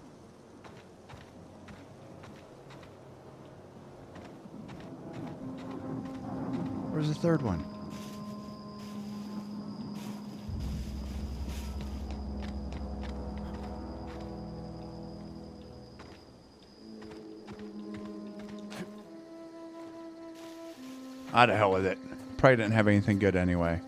Where's the 3rd one? Ah, to hell with it. Probably didn't have anything good anyway.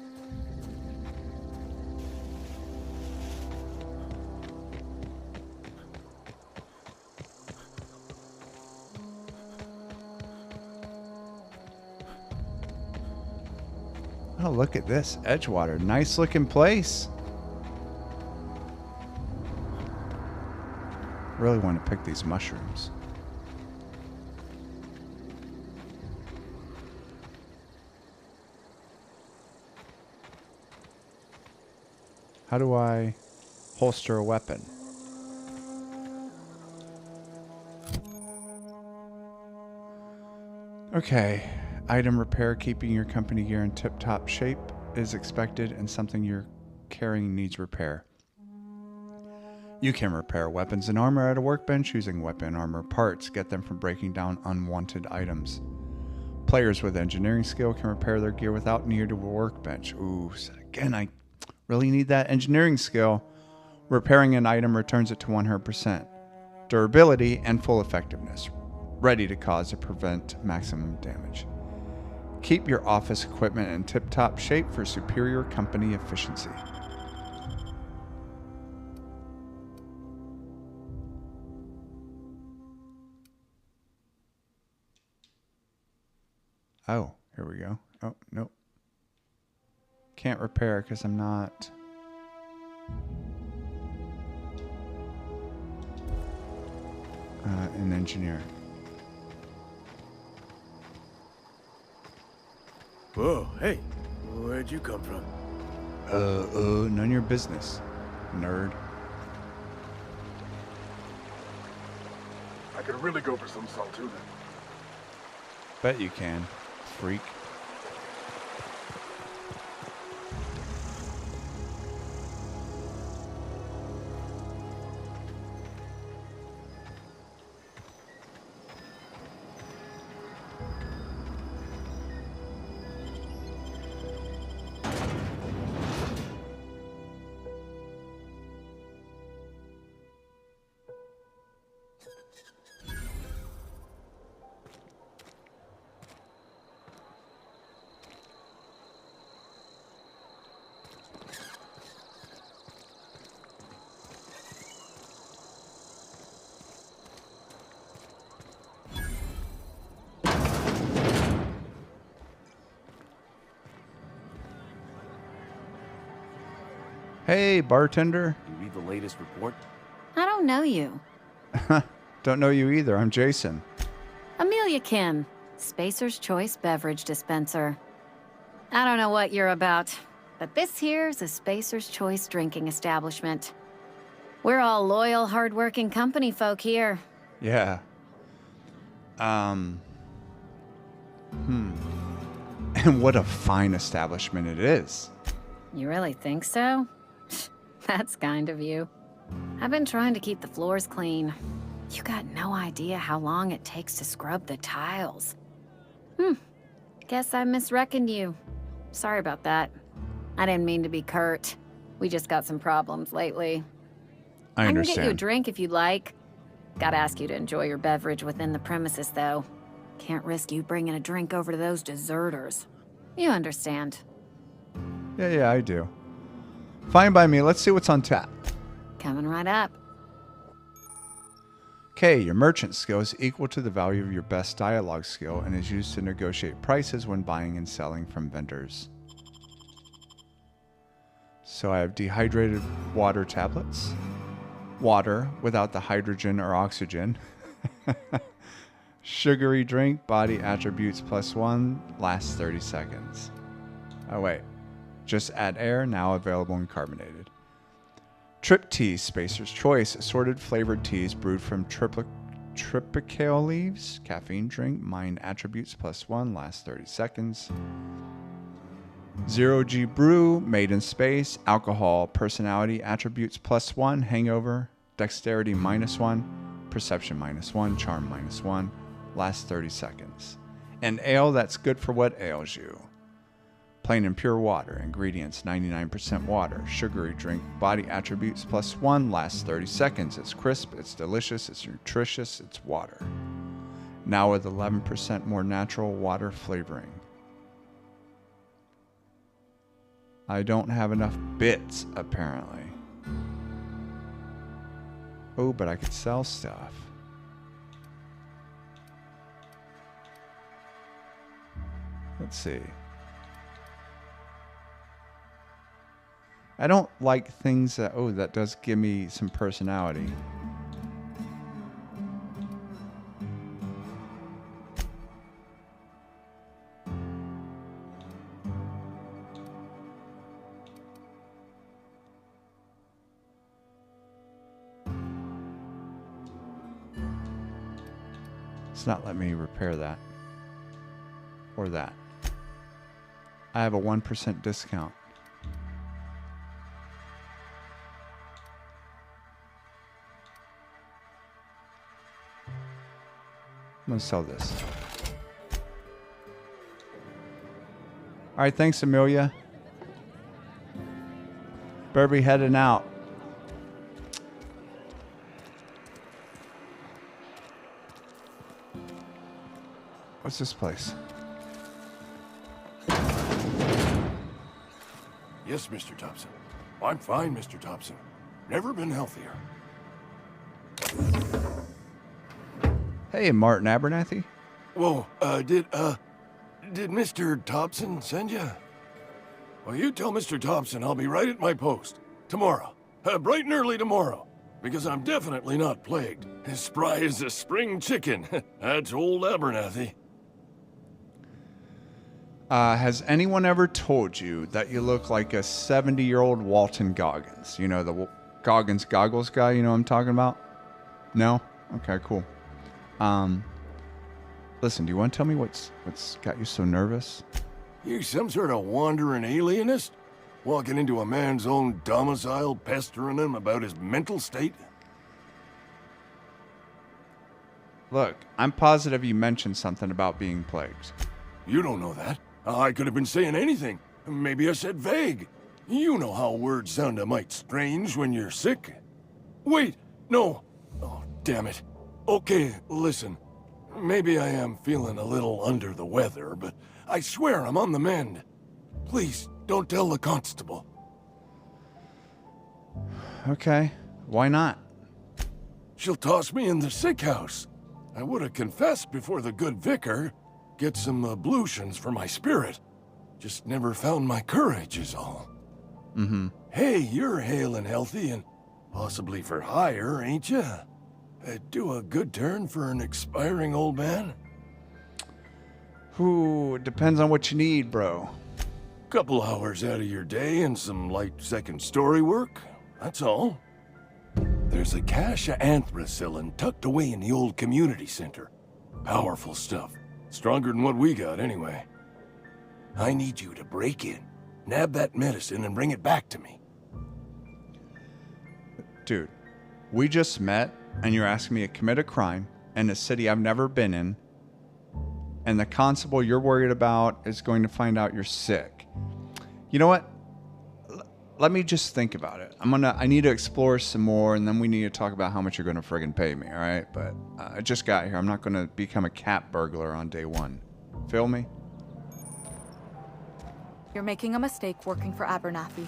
Oh, look at this. Edgewater. Nice looking place. Really want to pick these mushrooms. How do I holster a weapon? Okay. Item repair. Keeping your company gear in tip-top shape is expected, and something you're carrying needs repair. You can repair weapons and armor at a workbench using weapon and armor parts. Get them from breaking down unwanted items. Players with engineering skill can repair their gear without need of a workbench. Ooh, so again, I really need that engineering skill. Repairing an item returns it to 100%. Durability and full effectiveness. Ready to cause or prevent maximum damage. Keep your office equipment in tip-top shape for superior company efficiency. Oh, here we go. Oh, nope. Can't repair because I'm not... an engineer. Whoa, hey, where'd you come from? None of your business, nerd. I could really go for some Saltuna. Bet you can, freak. Hey, bartender. You read the latest report? I don't know you. Don't know you either. I'm Jah-Sin. Amelia Kim, Spacer's Choice Beverage Dispenser. I don't know what you're about, but this here's a Spacer's Choice drinking establishment. We're all loyal, hard-working company folk here. Yeah. And what a fine establishment it is. You really think so? That's kind of you. I've been trying to keep the floors clean. You got no idea how long it takes to scrub the tiles. Guess I misreckoned you. Sorry about that. I didn't mean to be curt. We just got some problems lately. I understand. I can get you a drink if you'd like. Gotta ask you to enjoy your beverage within the premises, though. Can't risk you bringing a drink over to those deserters. You understand. Yeah, I do. Fine by me. Let's see what's on tap. Coming right up. Okay, your merchant skill is equal to the value of your best dialogue skill and is used to negotiate prices when buying and selling from vendors. So I have dehydrated water tablets. Water without the hydrogen or oxygen. Sugary drink, body attributes +1, lasts 30 seconds. Oh wait, just add air, now available in carbonated. Trip tea, Spacer's Choice, assorted flavored teas brewed from tripicale leaves. Caffeine drink, mind attributes +1, lasts 30 seconds. Zero G brew, made in space, alcohol, personality attributes +1, hangover, dexterity -1, perception -1, charm -1, lasts 30 seconds. An ale that's good for what ails you. Plain and pure water, ingredients 99% water, sugary drink, body attributes +1, lasts 30 seconds. It's crisp, it's delicious, it's nutritious, it's water. Now with 11% more natural water flavoring. I don't have enough bits, apparently. Oh, but I could sell stuff. Let's see. I don't like things that... Oh, that does give me some personality. It's not letting me repair that. Or that. I have a 1% discount. I'm going to sell this. Alright, thanks, Amelia. Better be heading out. What's this place? Yes, Mr. Thompson. I'm fine, Mr. Thompson. Never been healthier. Hey, Martin Abernathy. Whoa, did Mr. Thompson send you? Well, you tell Mr. Thompson I'll be right at my post. Tomorrow. Bright and early tomorrow. Because I'm definitely not plagued. As spry as a spring chicken. That's old Abernathy. Has anyone ever told you that you look like a 70-year-old Walton Goggins? You know, the Goggins goggles guy, you know what I'm talking about? No? Okay, cool. Listen, do you want to tell me what's got you so nervous? You some sort of wandering alienist? Walking into a man's own domicile, pestering him about his mental state? Look, I'm positive you mentioned something about being plagued. You don't know that. I could have been saying anything. Maybe I said vague. You know how words sound a mite strange when you're sick. Wait, no. Oh, damn it. Okay, listen. Maybe I am feeling a little under the weather, but I swear I'm on the mend. Please, don't tell the constable. Okay, why not? She'll toss me in the sick house. I would have confessed before the good vicar. Get some ablutions for my spirit. Just never found my courage is all. Mm-hmm. Hey, you're hale and healthy and possibly for hire, ain't you? Do a good turn for an expiring old man? Ooh, it depends on what you need, bro. Couple hours out of your day and some light second-story work, that's all. There's a cache of anthracillin tucked away in the old community center. Powerful stuff. Stronger than what we got, anyway. I need you to break in, nab that medicine, and bring it back to me. Dude, we just met, and you're asking me to commit a crime in a city I've never been in, and the constable you're worried about is going to find out you're sick. You know what? Let me just think about it. I need to explore some more, and then we need to talk about how much you're going to friggin' pay me, all right? But I just got here. I'm not going to become a cat burglar on day one. Feel me? You're making a mistake working for Abernathy.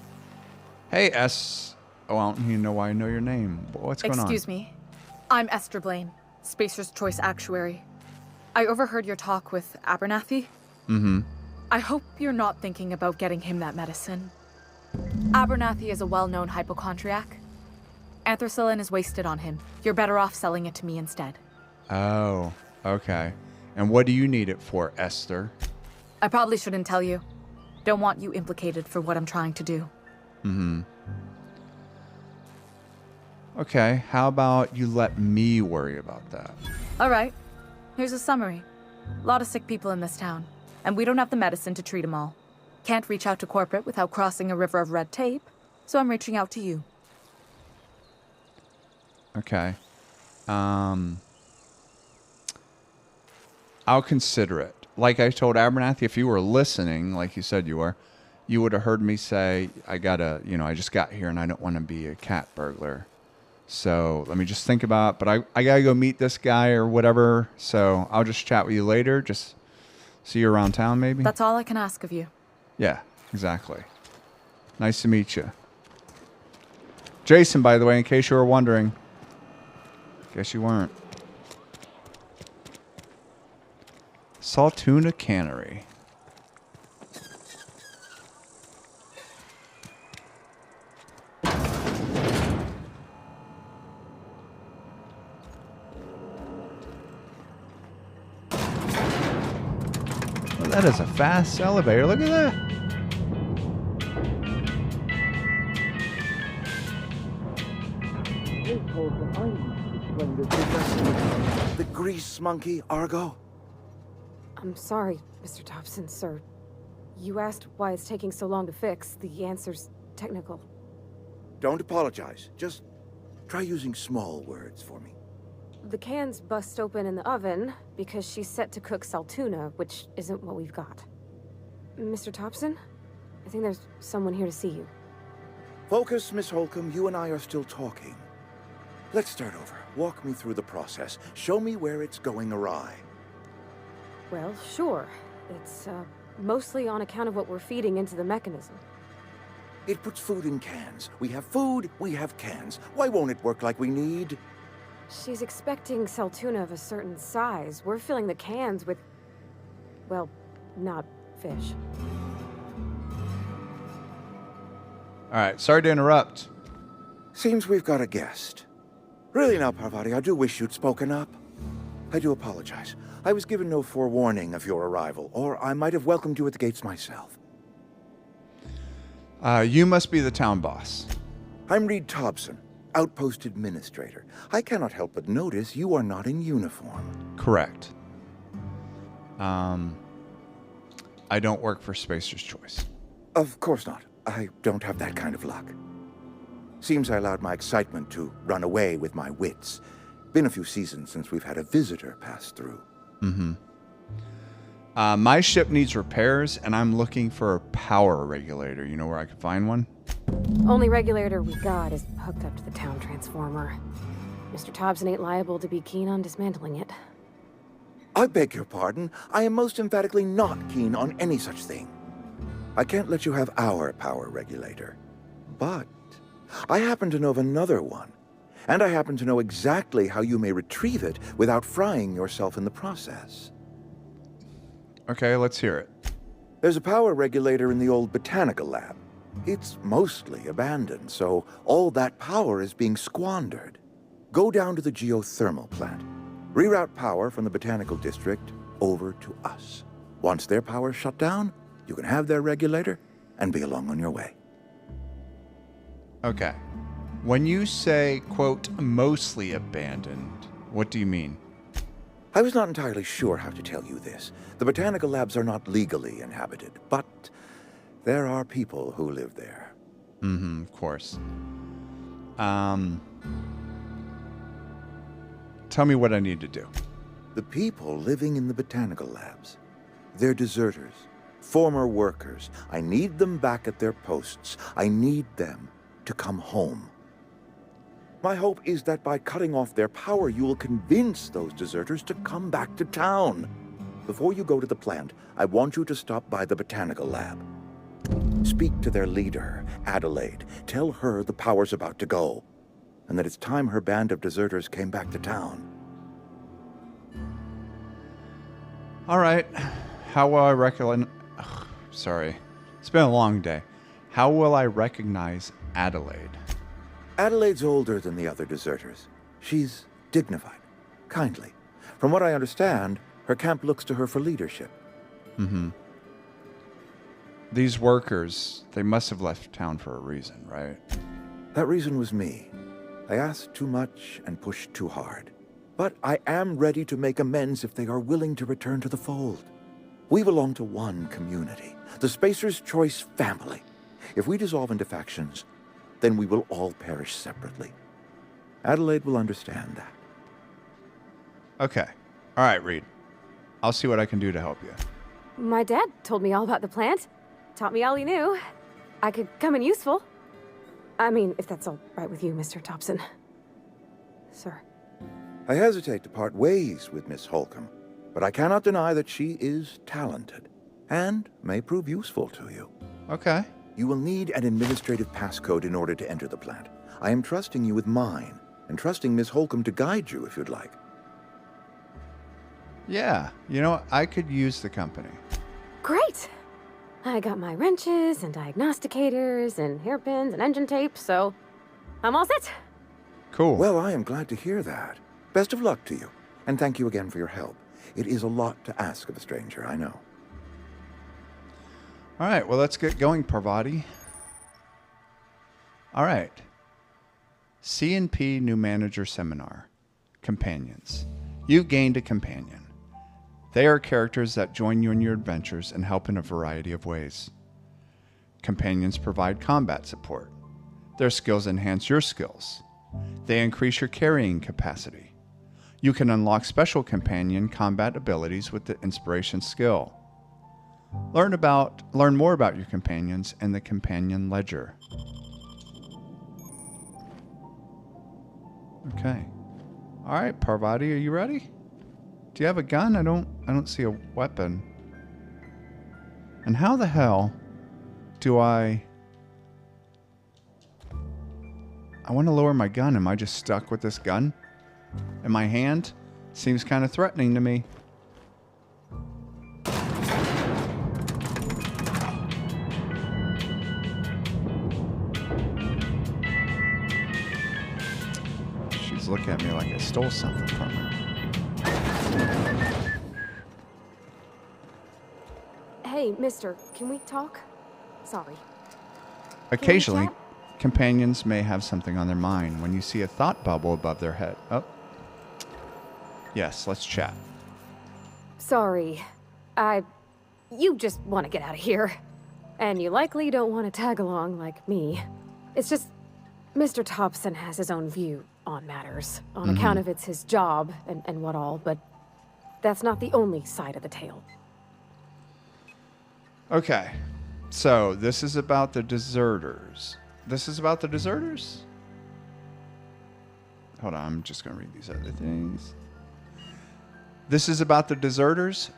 Hey, S. Oh, I don't even know why I know your name. What's going on? Excuse me. I'm Esther Blaine, Spacer's Choice Actuary. I overheard your talk with Abernathy. Mm-hmm. I hope you're not thinking about getting him that medicine. Abernathy is a well-known hypochondriac. Anthracillin is wasted on him. You're better off selling it to me instead. Oh, okay. And what do you need it for, Esther? I probably shouldn't tell you. Don't want you implicated for what I'm trying to do. Mm-hmm. Okay, how about you let me worry about that? All right. Here's a summary. A lot of sick people in this town, and we don't have the medicine to treat them all. Can't reach out to corporate without crossing a river of red tape, so I'm reaching out to you. Okay. I'll consider it. Like I told Abernathy, if you were listening, like you said you were, you would have heard me say, I just got here and I don't want to be a cat burglar. So let me just think about it. But I got to go meet this guy or whatever. So I'll just chat with you later. Just see you around town maybe. That's all I can ask of you. Yeah, exactly. Nice to meet you. Jason, by the way, in case you were wondering. Guess you weren't. Saltuna Cannery. Well, that is a fast elevator. Look at that. The grease monkey, Argo? I'm sorry, Mr. Thompson, sir. You asked why it's taking so long to fix. The answer's technical. Don't apologize. Just try using small words for me. The cans bust open in the oven because she's set to cook saltuna, which isn't what we've got. Mr. Thompson? I think there's someone here to see you. Focus, Miss Holcomb. You and I are still talking. Let's start over. Walk me through the process. Show me where it's going awry. Well, sure. It's, mostly on account of what we're feeding into the mechanism. It puts food in cans. We have food, we have cans. Why won't it work like we need? She's expecting saltuna of a certain size. We're filling the cans with, well, not fish. All right, sorry to interrupt. Seems we've got a guest. Really now, Parvati, I do wish you'd spoken up. I do apologize. I was given no forewarning of your arrival, or I might have welcomed you at the gates myself. You must be the town boss. I'm Reed Thompson, Outpost Administrator. I cannot help but notice you are not in uniform. Correct. I don't work for Spacer's Choice. Of course not. I don't have that kind of luck. Seems I allowed my excitement to run away with my wits. Been a few seasons since we've had a visitor pass through. Mm-hmm. My ship needs repairs, and I'm looking for a power regulator. You know where I could find one? Only regulator we got is hooked up to the town transformer. Mr. Thompson ain't liable to be keen on dismantling it. I beg your pardon. I am most emphatically not keen on any such thing. I can't let you have our power regulator. But I happen to know of another one. And I happen to know exactly how you may retrieve it without frying yourself in the process. Okay, let's hear it. There's a power regulator in the old botanical lab. It's mostly abandoned, so all that power is being squandered. Go down to the geothermal plant. Reroute power from the botanical district over to us. Once their power's shut down, you can have their regulator and be along on your way. Okay. When you say, quote, mostly abandoned, what do you mean? I was not entirely sure how to tell you this. The botanical labs are not legally inhabited, but there are people who live there. Mm-hmm, of course. Tell me what I need to do. The people living in the botanical labs, they're deserters, former workers. I need them back at their posts. I need them to come home. My hope is that by cutting off their power, you will convince those deserters to come back to town. Before you go to the plant, I want you to stop by the botanical lab. Speak to their leader, Adelaide. Tell her the power's about to go, and that it's time her band of deserters came back to town. All right. How will I sorry. It's been a long day. How will I recognize Adelaide? Adelaide's older than the other deserters. She's dignified, kindly. From what I understand, her camp looks to her for leadership. Mm-hmm. These workers, they must have left town for a reason, right? That reason was me. I asked too much and pushed too hard. But I am ready to make amends if they are willing to return to the fold. We belong to one community, the Spacer's Choice family. If we dissolve into factions, then we will all perish separately. Adelaide will understand that. Okay. All right, Reed. I'll see what I can do to help you. My dad told me all about the plant. Taught me all he knew. I could come in useful. I mean, if that's all right with you, Mr. Thompson. Sir. I hesitate to part ways with Miss Holcomb, but I cannot deny that she is talented and may prove useful to you. Okay. You will need an administrative passcode in order to enter the plant. I am trusting you with mine, and trusting Miss Holcomb to guide you if you'd like. Yeah, you know, I could use the company. Great! I got my wrenches and diagnosticators and hairpins and engine tape, so I'm all set. Cool. Well, I am glad to hear that. Best of luck to you, and thank you again for your help. It is a lot to ask of a stranger, I know. All right, well, let's get going, Parvati. All right. C&P New Manager Seminar. Companions. You've gained a companion. They are characters that join you in your adventures and help in a variety of ways. Companions provide combat support. Their skills enhance your skills. They increase your carrying capacity. You can unlock special companion combat abilities with the Inspiration skill. Learn more about your companions in the Companion Ledger. Okay. All right, Parvati, are you ready? Do you have a gun? I don't see a weapon. And how the hell do I want to lower my gun. Am I just stuck with this gun in my hand? Seems kind of threatening to me. She's looking at me like I stole something from her. Hey, mister, can we talk? Sorry. Occasionally, companions may have something on their mind when you see a thought bubble above their head. Oh. Yes, let's chat. Sorry. You just want to get out of here. And you likely don't want to tag along like me. It's just, Mr. Thompson has his own view on matters, on account of it's his job and what all, but that's not the only side of the tale. Okay, so this is about the deserters. This is about the deserters? Hold on, I'm just going to read these other things. This is about the deserters?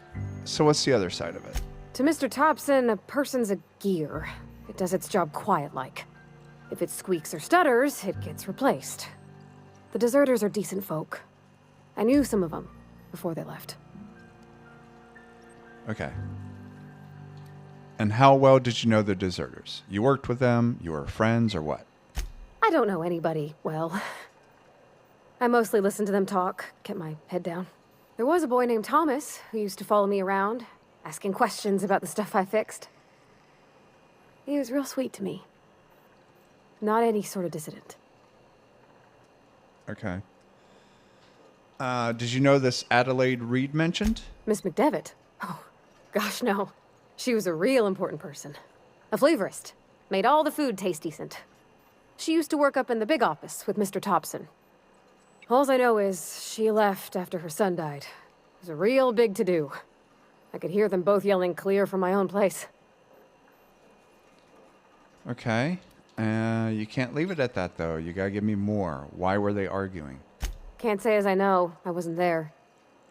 So what's the other side of it? To Mr. Thompson, a person's a gear. It does its job quiet-like. If it squeaks or stutters, it gets replaced. The deserters are decent folk. I knew some of them before they left. Okay. And how well did you know the deserters? You worked with them, you were friends, or what? I don't know anybody well. I mostly listened to them talk, kept my head down. There was a boy named Thomas who used to follow me around, asking questions about the stuff I fixed. He was real sweet to me. Not any sort of dissident. Okay. Did you know this Adelaide Reed mentioned? Miss McDevitt? Oh, gosh, no. She was a real important person. A flavorist. Made all the food taste decent. She used to work up in the big office with Mr. Thompson. All I know is she left after her son died. It was a real big to-do. I could hear them both yelling clear from my own place. Okay. You can't leave it at that, though. You gotta give me more. Why were they arguing? Can't say as I know. I wasn't there.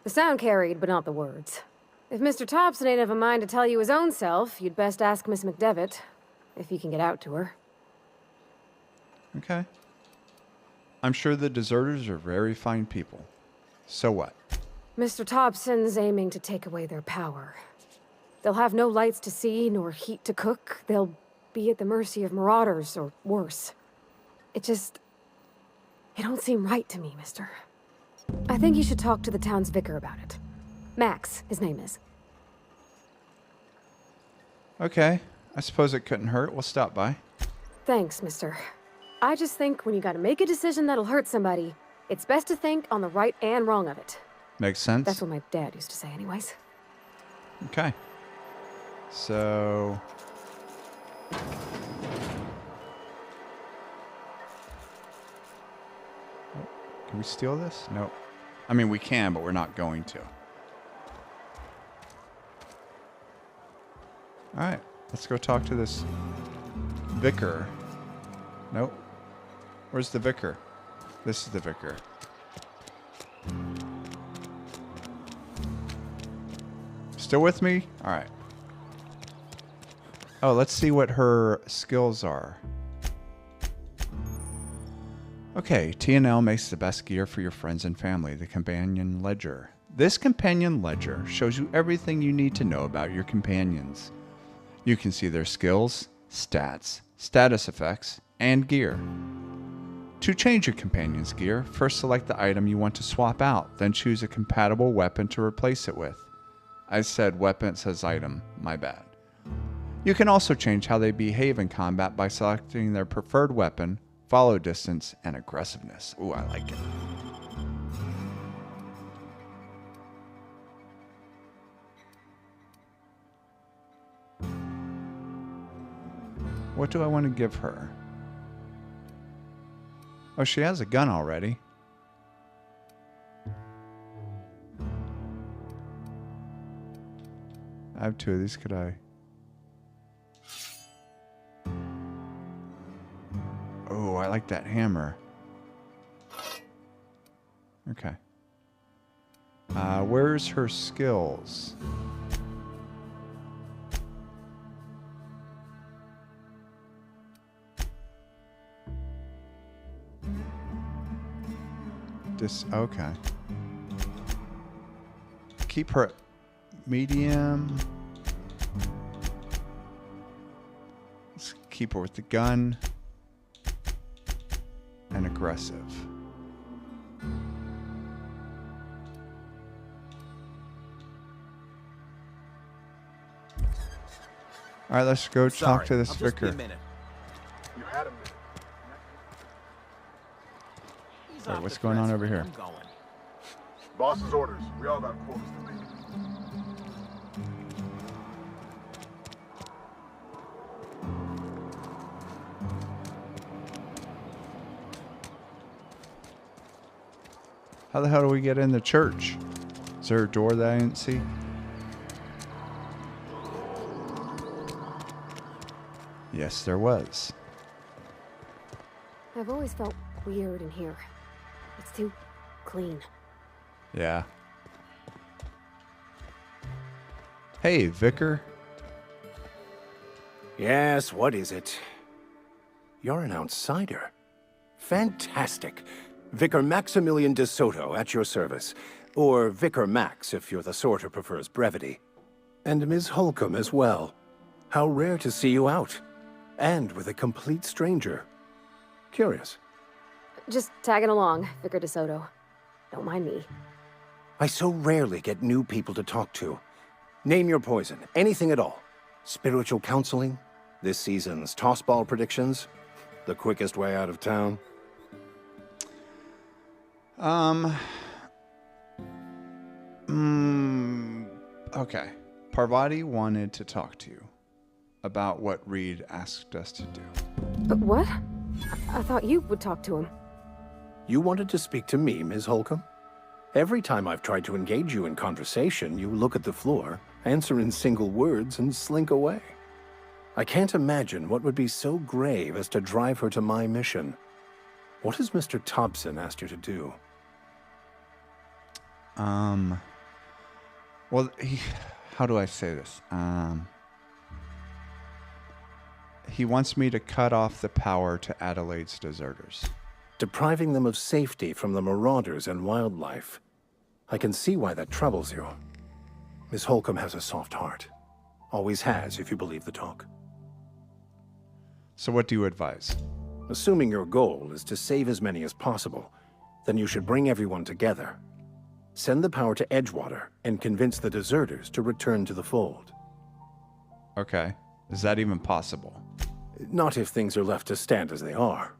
The sound carried, but not the words. If Mr. Thompson ain't of a mind to tell you his own self, you'd best ask Miss McDevitt, if he can get out to her. Okay. I'm sure the deserters are very fine people. So what? Mr. Thompson's aiming to take away their power. They'll have no lights to see, nor heat to cook. They'll be at the mercy of marauders, or worse. It don't seem right to me, mister. I think you should talk to the town's vicar about it. Max, his name is. Okay. I suppose it couldn't hurt. We'll stop by. Thanks, mister. I just think when you gotta make a decision that'll hurt somebody, it's best to think on the right and wrong of it. Makes sense. That's what my dad used to say anyways. Okay. So... Can we steal this? Nope. I mean, we can, but we're not going to. Alright, let's go talk to this vicar. Nope. Where's the vicar? This is the vicar. Still with me? Alright. Oh, let's see what her skills are. Okay, T&L makes the best gear for your friends and family, the Companion Ledger. This Companion Ledger shows you everything you need to know about your companions. You can see their skills, stats, status effects, and gear. To change your companion's gear, first select the item you want to swap out, then choose a compatible weapon to replace it with. I said weapon, it says item, my bad. You can also change how they behave in combat by selecting their preferred weapon, follow distance, and aggressiveness. Ooh, I like it. What do I want to give her? Oh, she has a gun already. I have 2 of these. Could I? Oh, I like that hammer. Okay. Where's her skills? Okay. Keep her medium. Let's keep her with the gun. And aggressive. Alright, let's go talk to this vicar. Alright, what's going on over here? Boss's orders. We all got quotas to meet. How the hell do we get in the church? Is there a door that I didn't see? Yes, there was. I've always felt weird in here. It's too clean. Yeah. Hey, Vicar. Yes, what is it? You're an outsider. Fantastic. Vicar Maximilian de Soto at your service. Or Vicar Max if you're the sort who prefers brevity. And Ms. Holcomb as well. How rare to see you out. And with a complete stranger. Curious. Just tagging along, Vicar de Soto. Don't mind me. I so rarely get new people to talk to. Name your poison, anything at all. Spiritual counseling? This season's tossball predictions? The quickest way out of town? Okay. Parvati wanted to talk to you about what Reed asked us to do. But what? I thought you would talk to him. You wanted to speak to me, Ms. Holcomb? Every time I've tried to engage you in conversation, you look at the floor, answer in single words, and slink away. I can't imagine what would be so grave as to drive her to my mission. What has Mr. Thompson asked you to do? Well, how do I say this? He wants me to cut off the power to Adelaide's deserters. Depriving them of safety from the marauders and wildlife. I can see why that troubles you. Miss Holcomb has a soft heart. Always has, if you believe the talk. So what do you advise? Assuming your goal is to save as many as possible, then you should bring everyone together. Send the power to Edgewater and convince the deserters to return to the fold. Okay. Is that even possible? Not if things are left to stand as they are.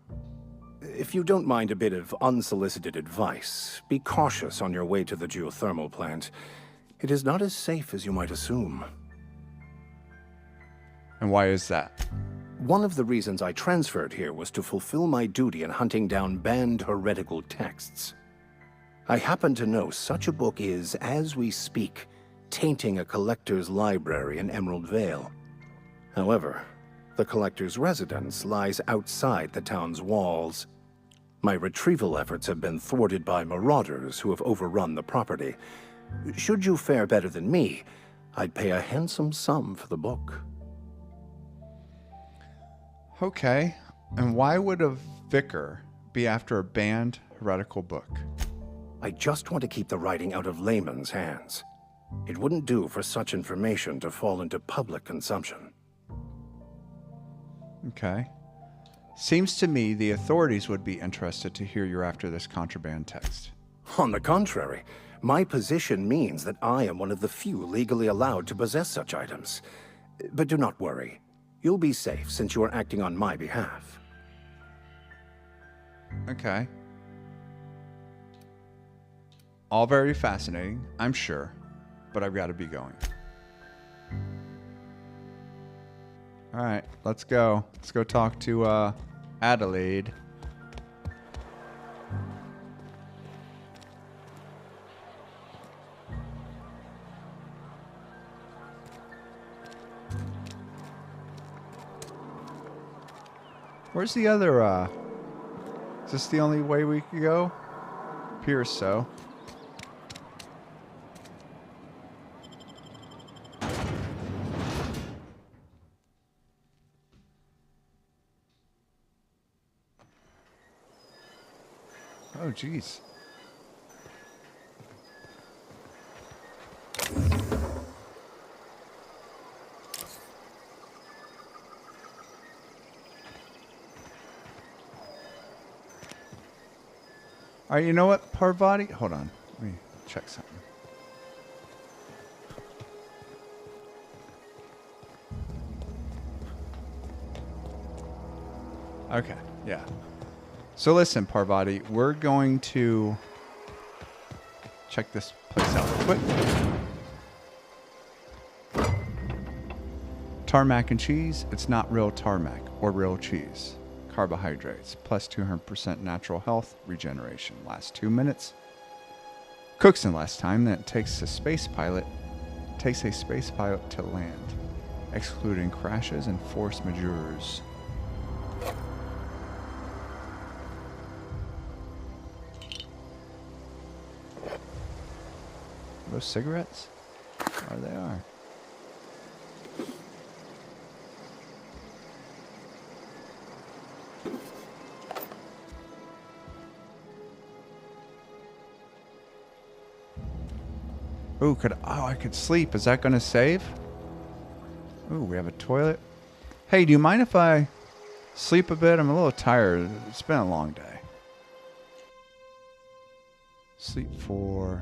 If you don't mind a bit of unsolicited advice, be cautious on your way to the geothermal plant. It is not as safe as you might assume. And why is that? One of the reasons I transferred here was to fulfill my duty in hunting down banned heretical texts. I happen to know such a book is, as we speak, tainting a collector's library in Emerald Vale. However, the collector's residence lies outside the town's walls. My retrieval efforts have been thwarted by marauders who have overrun the property. Should you fare better than me, I'd pay a handsome sum for the book. Okay. And why would a vicar be after a banned heretical book? I just want to keep the writing out of layman's hands. It wouldn't do for such information to fall into public consumption. Okay. Seems to me the authorities would be interested to hear you're after this contraband text. On the contrary, my position means that I am one of the few legally allowed to possess such items. But do not worry. You'll be safe since you are acting on my behalf. Okay. All very fascinating, I'm sure, but I've got to be going. All right, let's go. Let's go talk to Adelaide. Where's the other, is this the only way we could go? Appears so. Oh, jeez. All right, you know what, Parvati? Hold on. Let me check something. Okay, yeah. So listen, Parvati, we're going to check this place out real quick. Tarmac and cheese, it's not real tarmac or real cheese. Carbohydrates, plus 200% natural health, regeneration. Lasts 2 minutes. Cooks in less time than it takes a space pilot to land, excluding crashes and force majeures. Those cigarettes? There they are. Ooh, I could sleep. Is that gonna save? Ooh, we have a toilet. Hey, do you mind if I sleep a bit? I'm a little tired. It's been a long day. Sleep for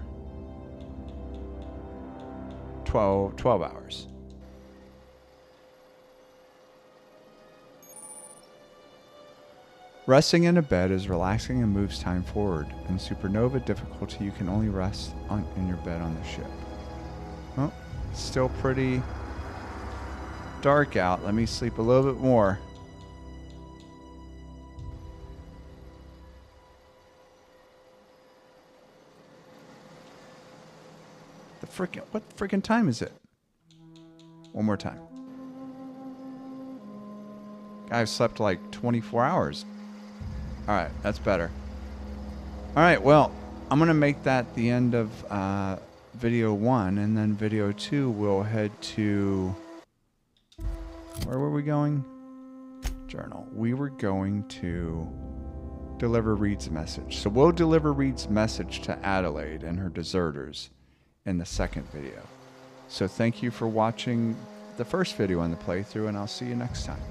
12 hours. Resting in a bed is relaxing and moves time forward. In supernova difficulty, you can only rest in your bed on the ship. Well, it's still pretty dark out. Let me sleep a little bit more. What freaking time is it? One more time. I've slept like 24 hours. All right, that's better. All right, well, I'm going to make that the end of video 1, and then video 2 we'll head to... Where were we going? Journal. We were going to deliver Reed's message. So we'll deliver Reed's message to Adelaide and her deserters in the second video. So thank you for watching the first video on the playthrough, and I'll see you next time.